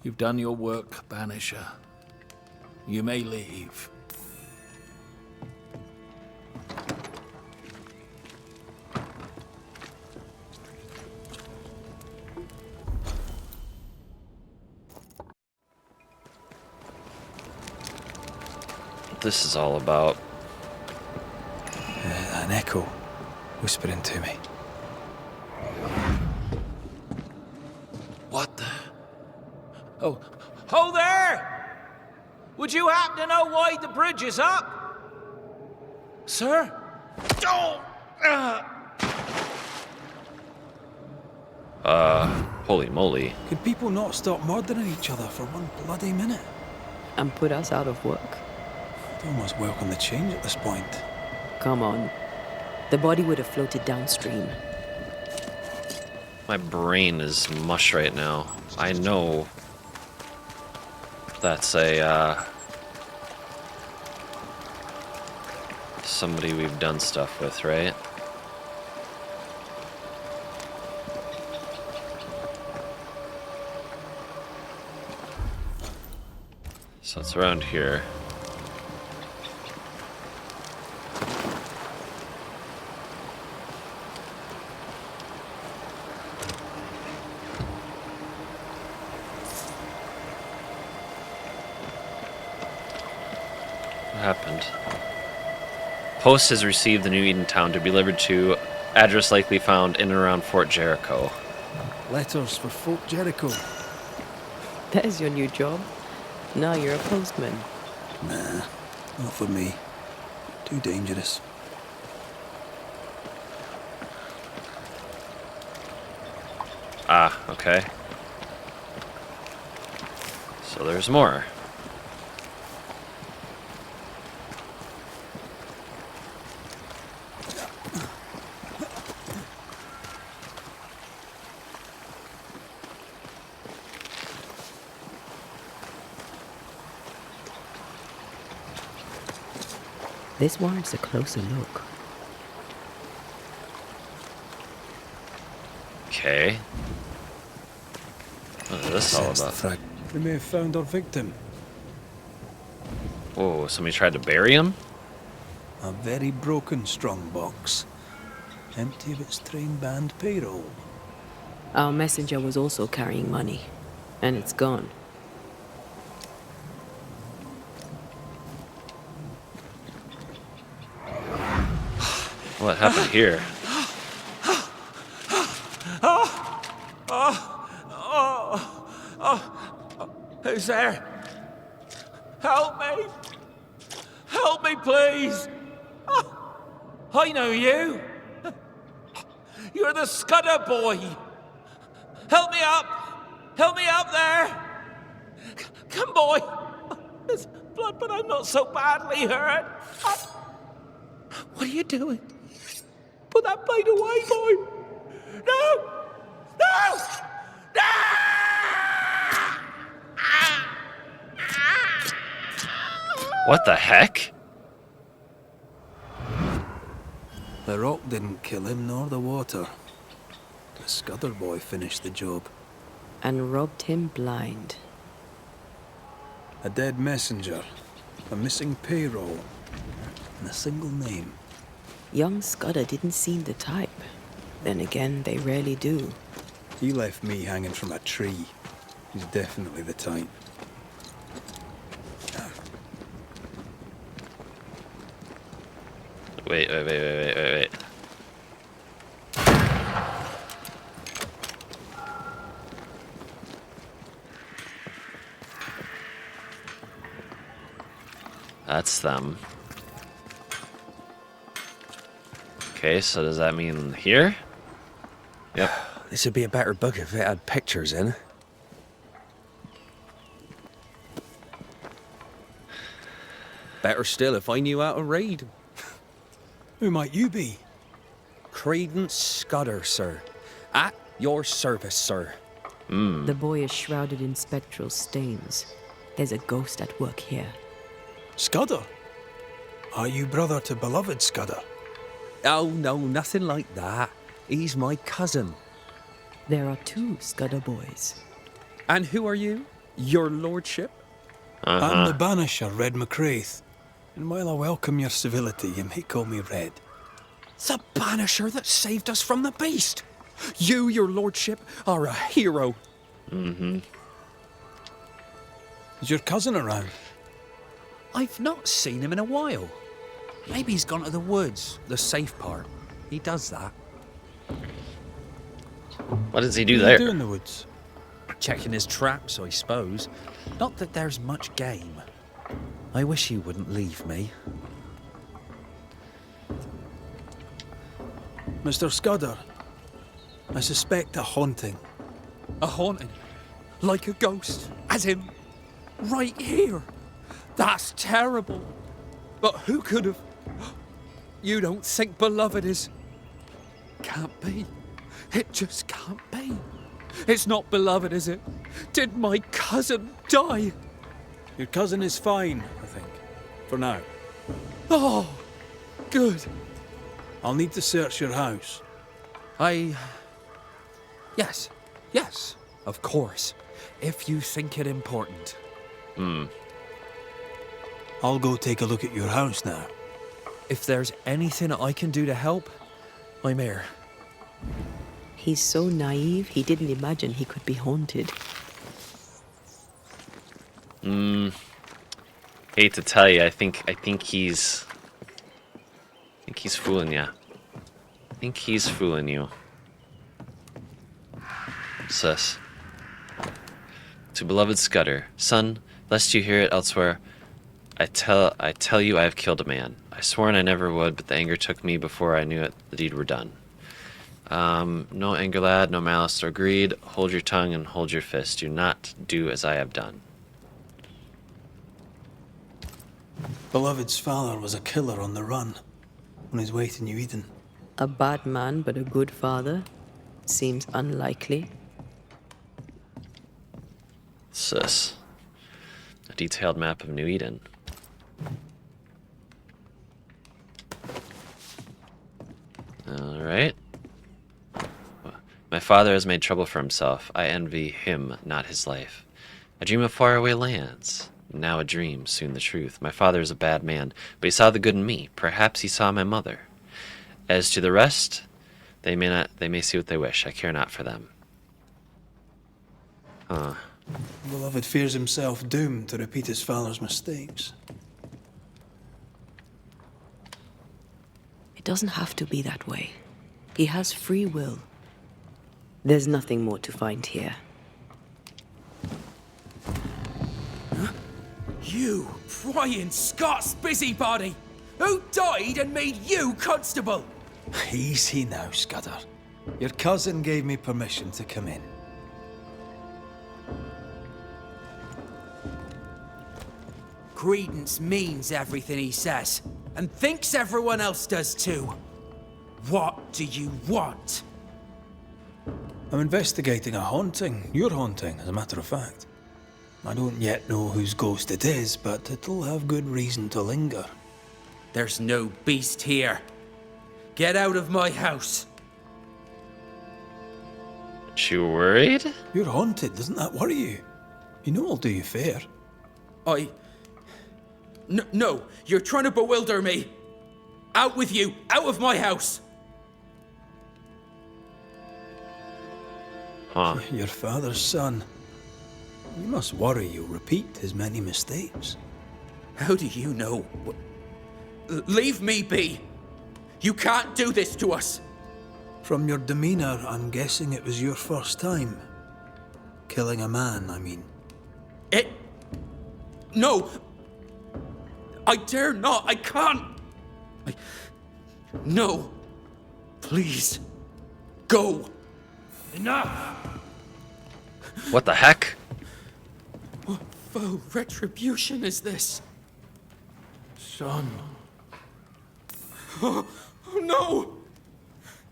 You've done your work, Banisher. You may leave. This is all about. An echo whispering to me. What the? Oh, ho there! Would you happen to know why the bridge is up? Sir? Oh! Holy moly. Could people not stop murdering each other for one bloody minute? And put us out of work? I'd almost welcome the change at this point. Come on. The body would have floated downstream. My brain is mush right now. I know that's a, somebody we've done stuff with, right? So it's around here. Happened. Post has received the New Eden Town to be delivered to address likely found in and around Fort Jericho. Letters for Fort Jericho. That is your new job. Now you're a postman. Nah, not for me. Too dangerous. Ah, okay. So there's more. This warrants a closer look. Okay. What is this all Sense the about? frag. We may have found our victim. Whoa, somebody tried to bury him? A very broken strongbox. Empty of its train band payroll. Our messenger was also carrying money, and it's gone. What happened here? Who's there? Help me! Help me, please! I know you! You're the Scudder boy! Help me up! Help me up there! Come, boy! There's blood, but I'm not so badly hurt. What are you doing? Put that blade away, boy! No! No! No! What the heck? The rock didn't kill him, nor the water. The Scudder boy finished the job. And robbed him blind. A dead messenger, a missing payroll, and a single name. Young Scudder didn't seem the type. Then again, they rarely do. He left me hanging from a tree. He's definitely the type. Wait. That's them. Okay, so does that mean here? Yep. This would be a better book if it had pictures in. Better still if I knew how to read. Who might you be? Credence Scudder, sir. At your service, sir. The boy is shrouded in spectral stains. There's a ghost at work here. Scudder? Are you brother to beloved Scudder? Oh, no, nothing like that. He's my cousin. There are two Scudder boys. And who are you? Your lordship? I'm the Banisher, Red McCraith. And while I welcome your civility, you may call me Red. The Banisher that saved us from the beast. You, your lordship, are a hero. Mm-hmm. Is your cousin around? I've not seen him in a while. Maybe he's gone to the woods, the safe part. He does that. What does he do What there? do you do in the woods? Checking his traps, I suppose. Not that there's much game. I wish he wouldn't leave me. Mr. Scudder, I suspect a haunting. A haunting? Like a ghost? As in, right here? That's terrible. But who could have... You don't think beloved is... Can't be. It just can't be. It's not beloved, is it? Did my cousin die? Your cousin is fine, I think. For now. Oh, good. I'll need to search your house. Yes, of course. If you think it important. I'll go take a look at your house now. If there's anything I can do to help, I'm here. He's so naive, he didn't imagine he could be haunted. Hate to tell you, I think he's fooling you. I think he's fooling you. Sus. To beloved Scudder, son, Lest you hear it elsewhere, I tell you I have killed a man. I sworn I never would, but the anger took me before I knew it, the deed were done. No anger, lad, no malice or greed. Hold your tongue and hold your fist. Do not do as I have done. Beloved's father was a killer on the run, on his way to New Eden. A bad man, but a good father? Seems unlikely. Sus. A detailed map of New Eden. Alright. My father has made trouble for himself. I envy him, not his life. I dream of faraway lands. Now a dream, soon the truth. My father is a bad man, but he saw the good in me. Perhaps he saw my mother. As to the rest, they may see what they wish. I care not for them. Huh. Beloved fears himself doomed to repeat his father's mistakes. It doesn't have to be that way. He has free will. There's nothing more to find here. You prying Scots busybody! Who died and made you constable? Easy now, Scudder. Your cousin gave me permission to come in. Credence means everything he says, and thinks everyone else does too. What do you want? I'm investigating a haunting. Your haunting, as a matter of fact. I don't yet know whose ghost it is, but it'll have good reason to linger. There's no beast here. Get out of my house. Aren't you worried? You're haunted, doesn't that worry you? You know I'll do you fair. No, you're trying to bewilder me. Out with you, out of my house. Huh. Your father's son. You must worry you'll repeat his many mistakes. How do you know? Leave me be. You can't do this to us. From your demeanor, I'm guessing it was your first time. Killing a man, I mean. No. I dare not. I can't. No. Please. Go. Enough. What the heck? What foul retribution is this? Son. Oh no!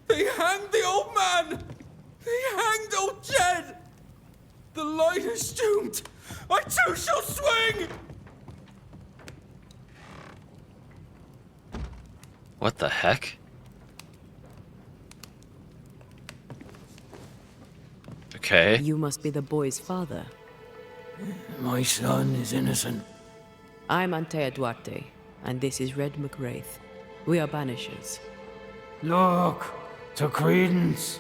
They hanged the old man! They hanged old Jed! The light is doomed! I too shall swing! What the heck? Okay. You must be the boy's father. My son is innocent. I'm Antea Duarte, and this is Red McWraith. We are Banishers. Look, to Credence.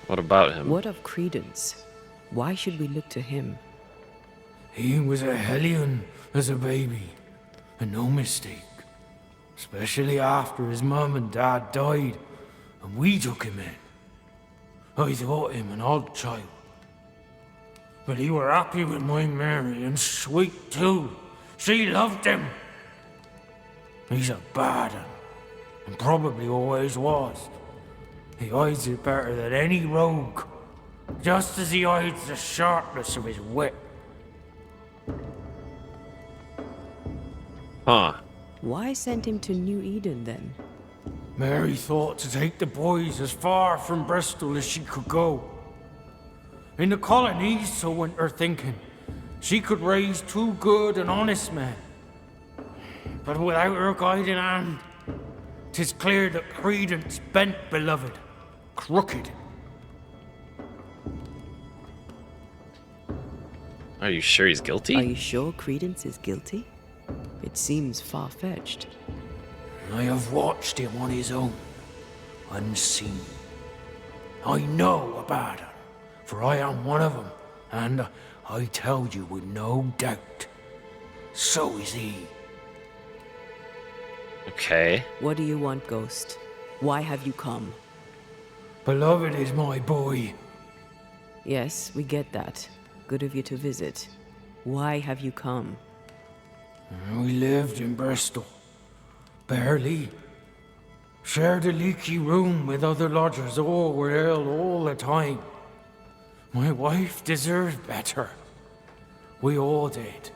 What about him? What of Credence? Why should we look to him? He was a hellion as a baby, and no mistake. Especially after his mum and dad died, and we took him in. I thought him an odd child. But he were happy with my Mary, and sweet too. She loved him. He's a bad un, and probably always was. He hides it better than any rogue, just as he hides the sharpness of his wit. Huh. Why send him to New Eden then? Mary thought to take the boys as far from Bristol as she could go. In the colonies, so went her thinking, she could raise two good and honest men. But without her guiding hand, 'tis clear that Credence bent beloved, crooked. Are you sure he's guilty? Are you sure Credence is guilty? It seems far-fetched. I have watched him on his own, unseen. I know about him, for I am one of them, and I tell you with no doubt, so is he. Okay. What do you want, Ghost? Why have you come? Beloved is my boy. Yes, we get that. Good of you to visit. Why have you come? We lived in Bristol. Barely. Shared a leaky room with other lodgers. All were ill all the time. My wife deserved better. We all did.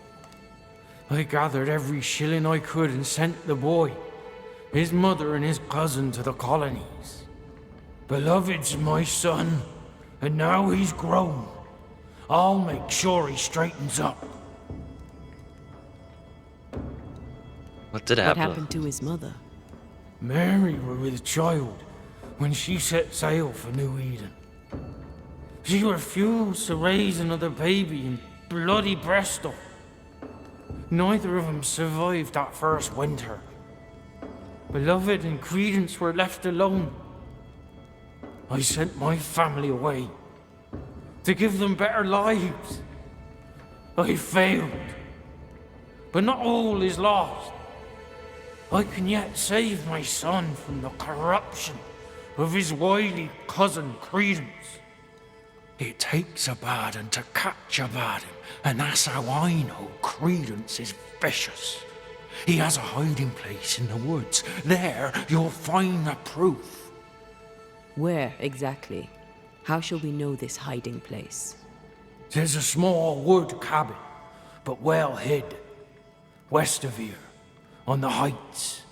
I gathered every shilling I could and sent the boy, his mother and his cousin to the colonies. Beloved's my son, and now he's grown. I'll make sure he straightens up. What did What happen? happened to his mother? Mary were with child when she set sail for New Eden. She refused to raise another baby in bloody Bristol. Neither of them survived that first winter. Beloved and Credence were left alone. I sent my family away to give them better lives. I failed. But not all is lost. I can yet save my son from the corruption of his wily cousin Credence. It takes a bad one to catch a bad one, and that's how I know Credence is vicious. He has a hiding place in the woods. There you'll find the proof. Where exactly? How shall we know this hiding place? There's a small wood cabin, but well hid. West of here, on the heights.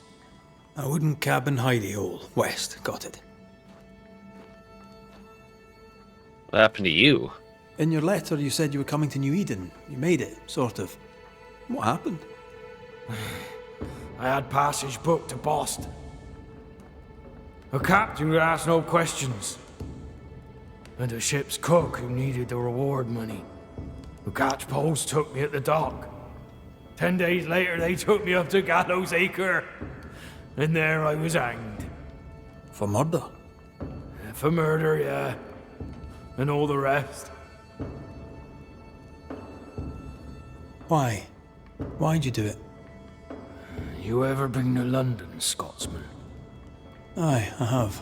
A wooden cabin hidey hole. West, got it. What happened to you? In your letter, you said you were coming to New Eden. You made it, sort of. What happened? I had passage booked to Boston. A captain who asked no questions. And a ship's cook who needed the reward money. The catch post took me at the dock. 10 days later, they took me up to Gallows Acre. And there I was hanged. For murder? For murder, yeah. And all the rest. Why? Why'd you do it? You ever been to London, Scotsman? Aye, I have.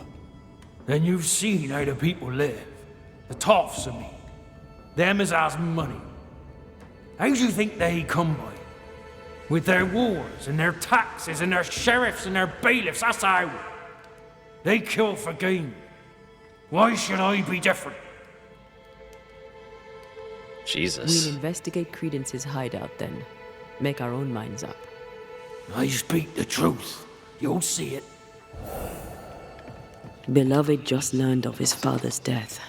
Then you've seen how the people live. The toffs of me. Them as has money. How do you think they come by? With their wars and their taxes and their sheriffs and their bailiffs, that's how. They kill for gain. Why should I be different? Jesus. We'll investigate Credence's hideout then. Make our own minds up. I speak the truth. You'll see it. Beloved just learned of his father's death.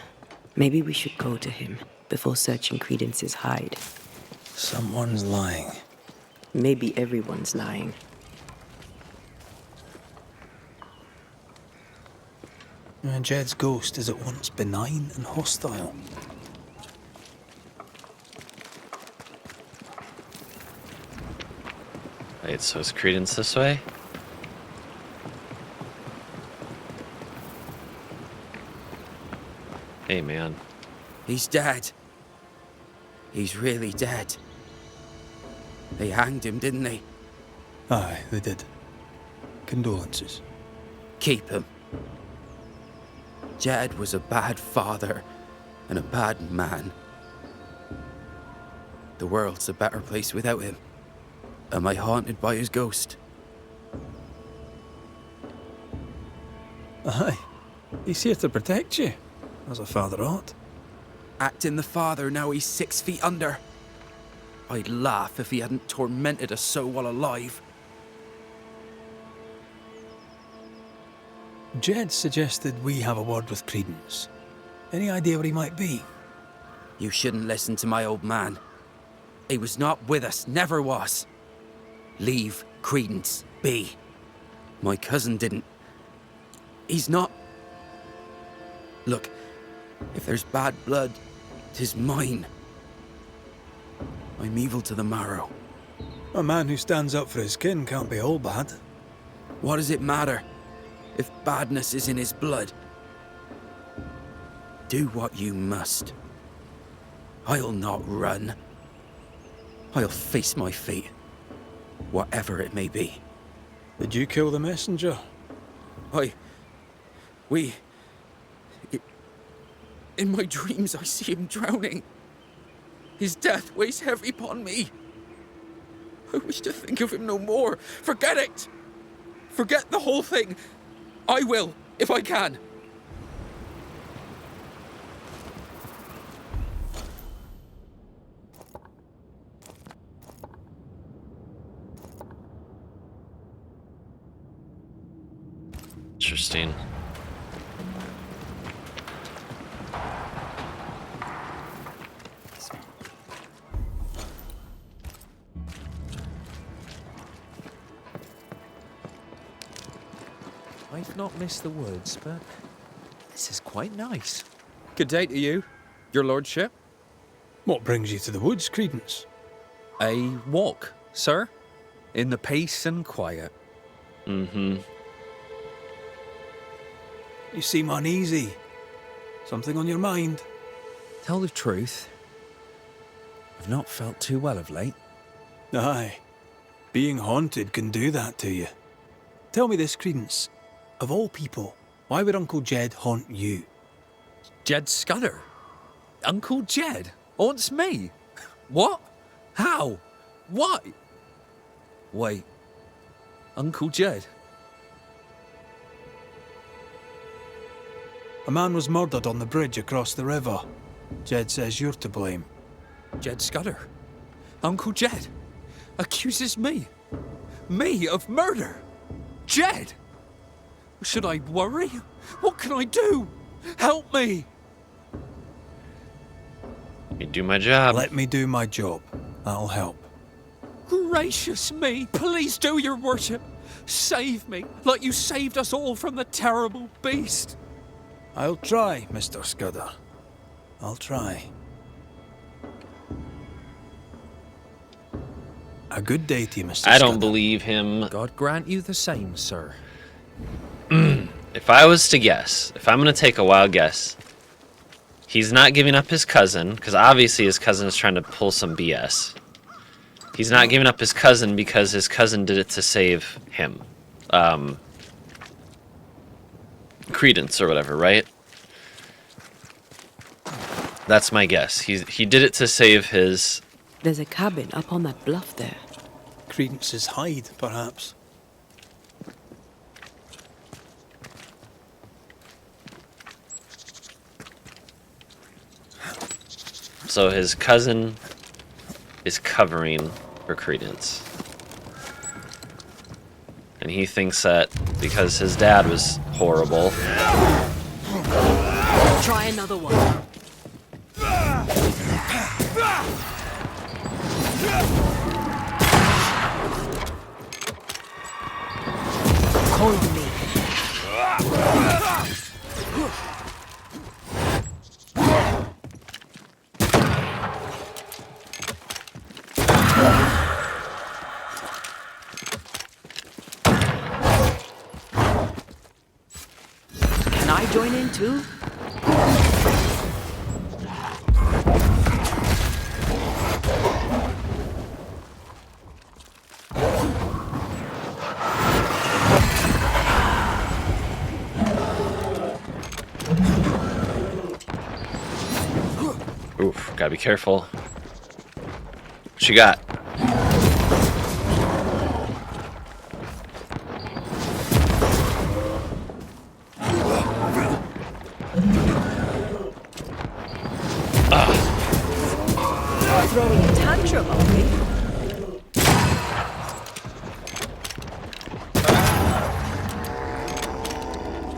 Maybe we should go to him before searching Credence's hide. Someone's lying. Maybe everyone's lying. Jed's ghost is at once benign and hostile. Wait, so is Credence this way? Hey, man. He's dead. He's really dead. They hanged him, didn't they? Aye, they did. Condolences. Keep him. Jed was a bad father and a bad man. The world's a better place without him. Am I haunted by his ghost? Aye. He's here to protect you, as a father ought. Acting the father, now he's 6 feet under. I'd laugh if he hadn't tormented us so while alive. Jed suggested we have a word with Credence. Any idea where he might be? You shouldn't listen to my old man. He was not with us, never was. Leave Credence be. My cousin didn't. He's not... Look, if there's bad blood, 'tis mine. I'm evil to the marrow. A man who stands up for his kin can't be all bad. What does it matter if badness is in his blood? Do what you must. I'll not run. I'll face my fate, whatever it may be. Did you kill the messenger? In my dreams, I see him drowning. His death weighs heavy upon me. I wish to think of him no more. Forget it! Forget the whole thing. I will, if I can. Interesting. I've not missed the woods, but this is quite nice. Good day to you, your lordship. What brings you to the woods, Credence? A walk, sir, in the peace and quiet. Mm-hmm. You seem uneasy. Something on your mind? Tell the truth, I've not felt too well of late. Aye. Being haunted can do that to you. Tell me this, Credence. Of all people, why would Uncle Jed haunt you? Jed Scudder? Uncle Jed haunts me? What? How? Why? Wait. Uncle Jed? A man was murdered on the bridge across the river. Jed says you're to blame. Jed Scudder? Uncle Jed? Accuses me? Me of murder? Jed? Should I worry? What can I do? Help me! You do my job. Let me do my job. That'll help. Gracious me, please do, your worship. Save me, like you saved us all from the terrible beast. I'll try, Mr. Scudder. I'll try. A good day to you, Mr. I don't Scudder. believe him. God grant you the same, sir. If I was to guess, if I'm going to take a wild guess, he's not giving up his cousin, because obviously his cousin is trying to pull some BS. He's not giving up his cousin because his cousin did it to save him. Credence or whatever, right? That's my guess. He did it to save his... There's a cabin up on that bluff there. Credence's hide, perhaps. So his cousin is covering for Credence. And he thinks that because his dad was horrible. Try another one. Call on me. Can I join in too? Oof, gotta be careful. What you got? Throwing a tantrum on me.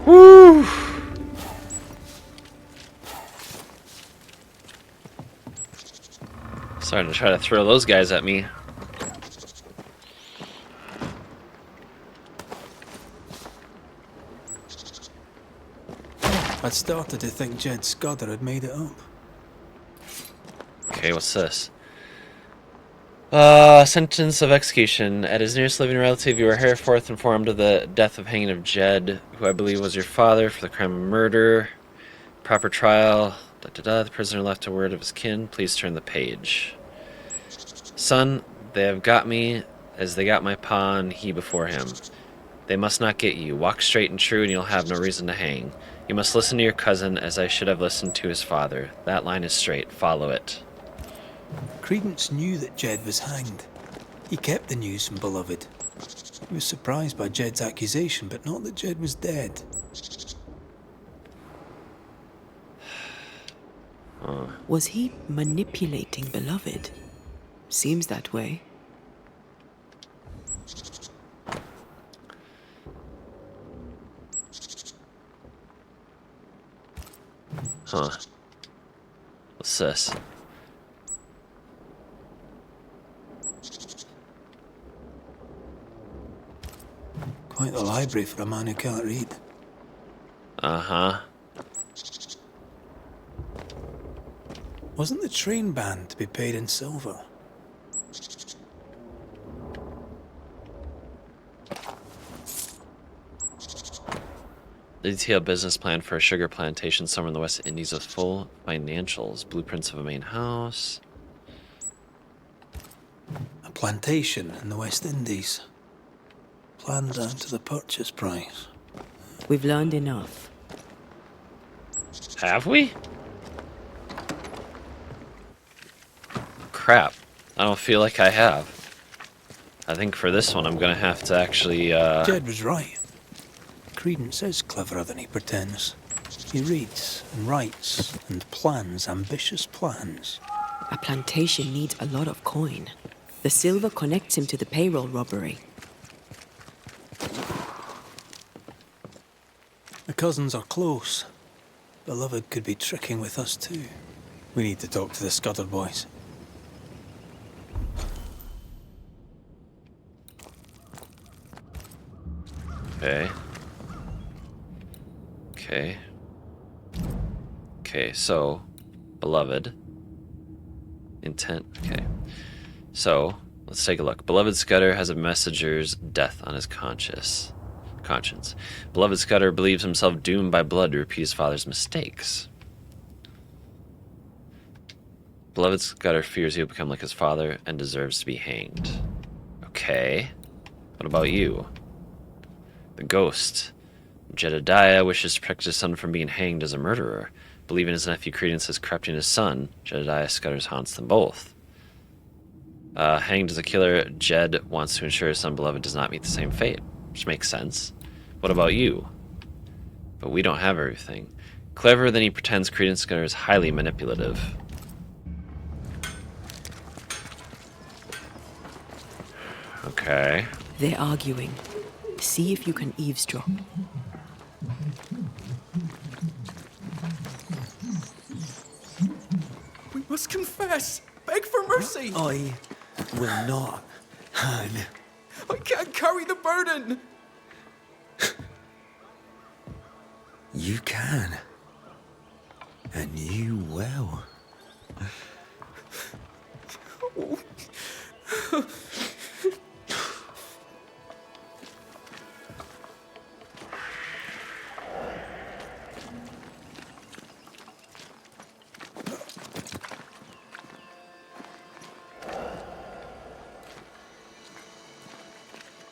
Woo! Starting to try to throw those guys at me. I'd started to think Jed Scudder had made it up. Okay, what's this? Sentence of execution. At his nearest living relative, you were henceforth informed of the death of hanging of Jed, who I believe was your father, for the crime of murder. Proper trial. The prisoner left a word of his kin. Please turn the page. Son, they have got me as they got my pa and he before him. They must not get you. Walk straight and true, and you'll have no reason to hang. You must listen to your cousin as I should have listened to his father. That line is straight. Follow it. Credence knew that Jed was hanged. He kept the news from Beloved. He was surprised by Jed's accusation, but not that Jed was dead. Was he manipulating Beloved? Seems that way. Huh. What's this? Quite the library for a man who can't read. Uh-huh. Wasn't the train band to be paid in silver? Detailed business plan for a sugar plantation somewhere in the West Indies with full financials. Blueprints of a main house. A plantation in the West Indies. Planned down to the purchase price. We've learned enough. Have we? Crap. I don't feel like I have. I think for this one I'm gonna have to actually, Jed was right. Credence is cleverer than he pretends. He reads and writes and plans ambitious plans. A plantation needs a lot of coin. The silver connects him to the payroll robbery. The cousins are close. Beloved could be tricking with us too. We need to talk to the Scudder boys. Okay. Okay, so, Beloved. Intent, okay. So, let's take a look. Beloved Scudder has a messenger's death on his conscience. Beloved Scudder believes himself doomed by blood to repeat his father's mistakes. Beloved Scudder fears he will become like his father and deserves to be hanged. Okay. What about you? The Ghost. Jedediah wishes to protect his son from being hanged as a murderer. Believing his nephew Credence is corrupting his son, Jedediah Scudder haunts them both. Hanged as a killer, Jed wants to ensure his son Beloved does not meet the same fate, which makes sense. What about you? But we don't have everything. Cleverer than he pretends, Credence Scudder is highly manipulative. Okay. They're arguing. See if you can eavesdrop. We must confess. Beg for mercy. I will not hang. I can't carry the burden. You can. And you will.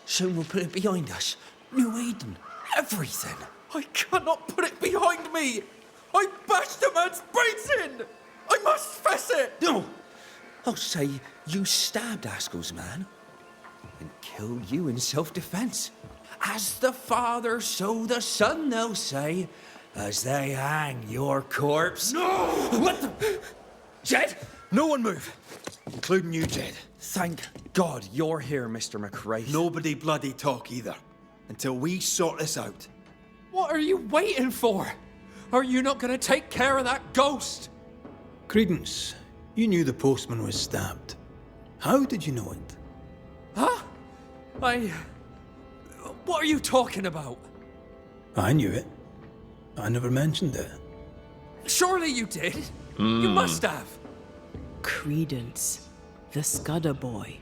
Soon we'll put it behind us. New Eden. Everything. I cannot put it behind me. I bashed a man's brains in. I must fess it. No. I'll say you stabbed Askell's man and killed you in self-defense. As the father, so the son, they'll say, as they hang your corpse. No! What the? Jed? No one move, including you, Jed. Thank God you're here, Mr. McRae. Nobody bloody talk either, until we sort this out. What are you waiting for? Are you not going to take care of that ghost? Credence, you knew the postman was stabbed. How did you know it? Huh? What are you talking about? I knew it. I never mentioned it. Surely you did. You must have. Credence. The Scudder boy.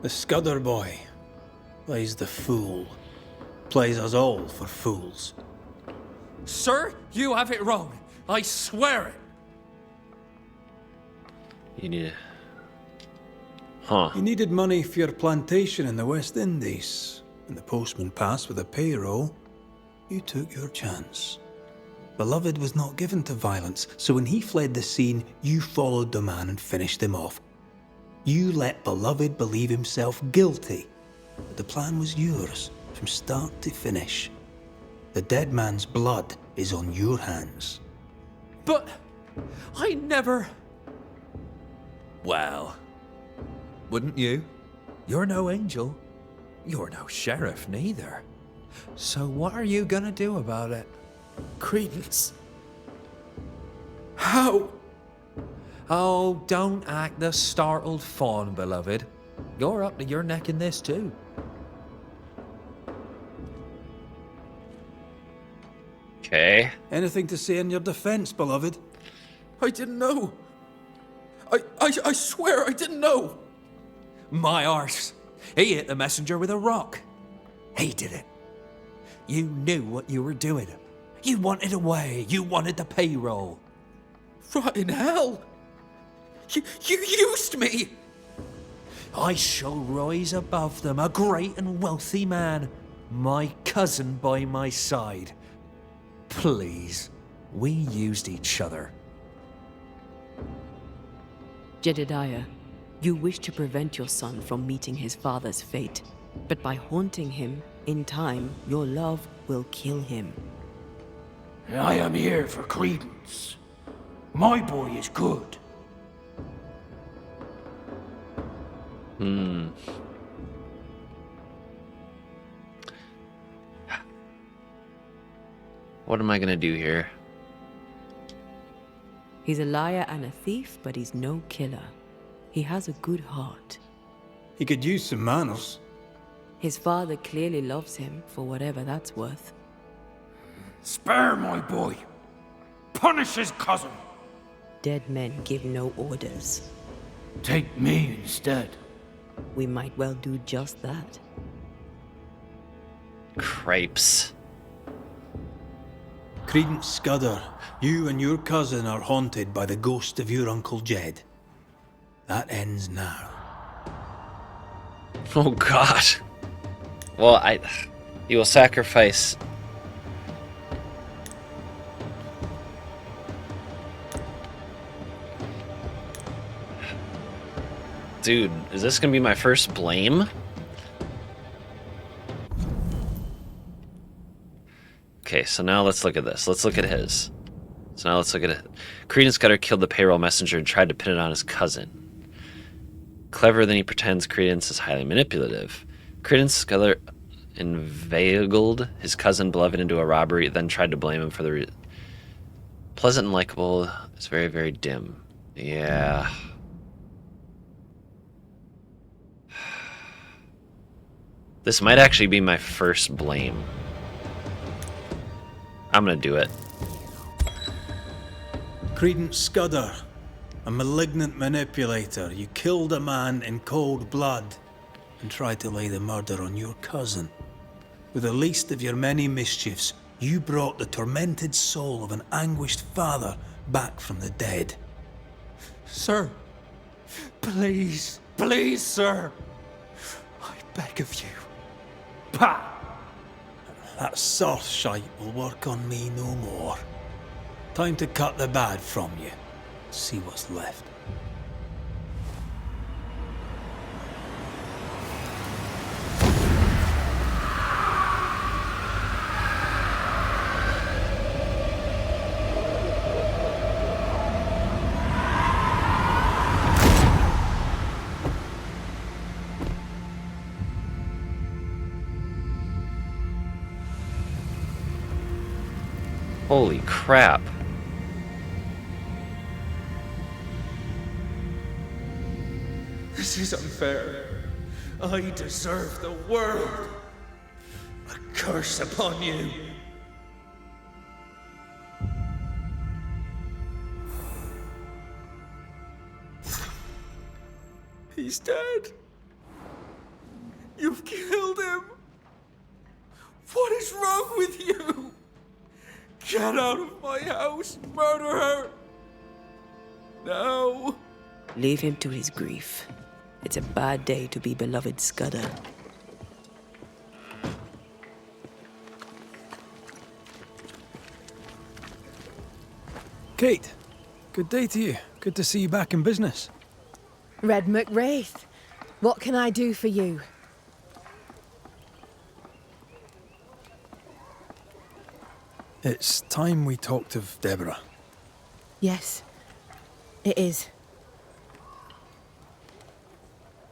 The Scudder boy plays the fool. Plays us all for fools. Sir, you have it wrong. I swear it. You need... Huh. You needed money for your plantation in the West Indies. When the postman passed with a payroll, you took your chance. Beloved was not given to violence, so when he fled the scene, you followed the man and finished him off. You let Beloved believe himself guilty, but the plan was yours from start to finish. The dead man's blood is on your hands. But I never... Well, wouldn't you? You're no angel. You're no sheriff neither. So what are you gonna do about it? Credence. How? Oh, don't act the startled fawn, beloved. You're up to your neck in this too. Okay. Anything to say in your defense, beloved? I didn't know. I swear I didn't know. My arse. He hit the messenger with a rock. He did it. You knew what you were doing. You wanted away. You wanted the payroll. Rotten hell. You used me. I shall rise above them, a great and wealthy man, my cousin by my side. Please, we used each other. Jedediah, you wish to prevent your son from meeting his father's fate, but by haunting him, in time, your love will kill him. I am here for Credence. My boy is good. What am I gonna do here? He's a liar and a thief, but he's no killer. He has a good heart. He could use some manners. His father clearly loves him, for whatever that's worth. Spare my boy. Punish his cousin. Dead men give no orders. Take me instead. We might well do just that. Cripes. Credence Scudder, you and your cousin are haunted by the ghost of your Uncle Jed. That ends now. Oh God. Well, you will sacrifice. Dude, is this gonna be my first blame? Okay, so now let's look at this. Let's look at his. So now let's look at it. Credence Scudder killed the payroll messenger and tried to pin it on his cousin. Cleverer than he pretends, Credence is highly manipulative. Credence Scudder inveigled his cousin Beloved into a robbery, then tried to blame him for the pleasant and likable. It's very, very dim. Yeah. This might actually be my first blame. I'm gonna do it. Credence Scudder, a malignant manipulator. You killed a man in cold blood and tried to lay the murder on your cousin. With the least of your many mischiefs, you brought the tormented soul of an anguished father back from the dead. Sir, please, please, sir. I beg of you. Pah! That soft shite will work on me no more. Time to cut the bad from you. See what's left. Holy crap. This is unfair. I deserve the world. A curse upon you. He's dead. You've killed him. What is wrong with you? Get out of my house, murder her. No. Leave him to his grief. It's a bad day to be beloved Scudder. Kate, good day to you. Good to see you back in business. Red McWraith, what can I do for you? It's time we talked of Deborah. Yes, it is.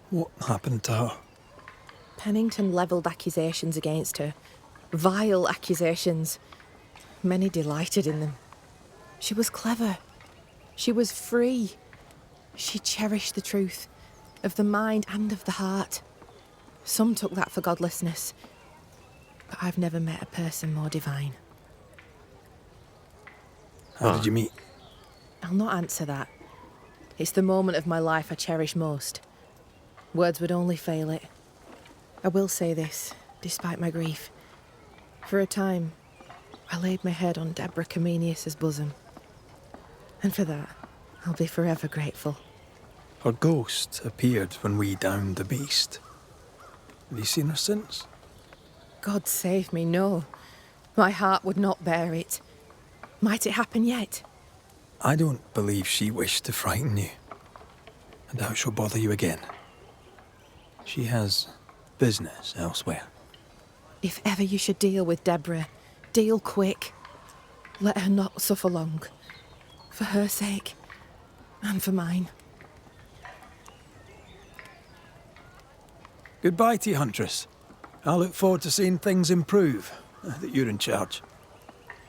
What happened to her? Pennington levelled accusations against her. Vile accusations. Many delighted in them. She was clever. She was free. She cherished the truth, of the mind and of the heart. Some took that for godlessness, but I've never met a person more divine. How did you meet? I'll not answer that. It's the moment of my life I cherish most. Words would only fail it. I will say this, despite my grief. For a time, I laid my head on Deborah Comenius's bosom. And for that, I'll be forever grateful. Her ghost appeared when we downed the beast. Have you seen her since? God save me, no. My heart would not bear it. Might it happen yet? I don't believe she wished to frighten you. I doubt she'll bother you again. She has business elsewhere. If ever you should deal with Deborah, deal quick. Let her not suffer long. For her sake, and for mine. Goodbye to you, Huntress. I look forward to seeing things improve, now that you're in charge.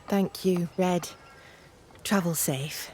Thank you, Red. Travel safe.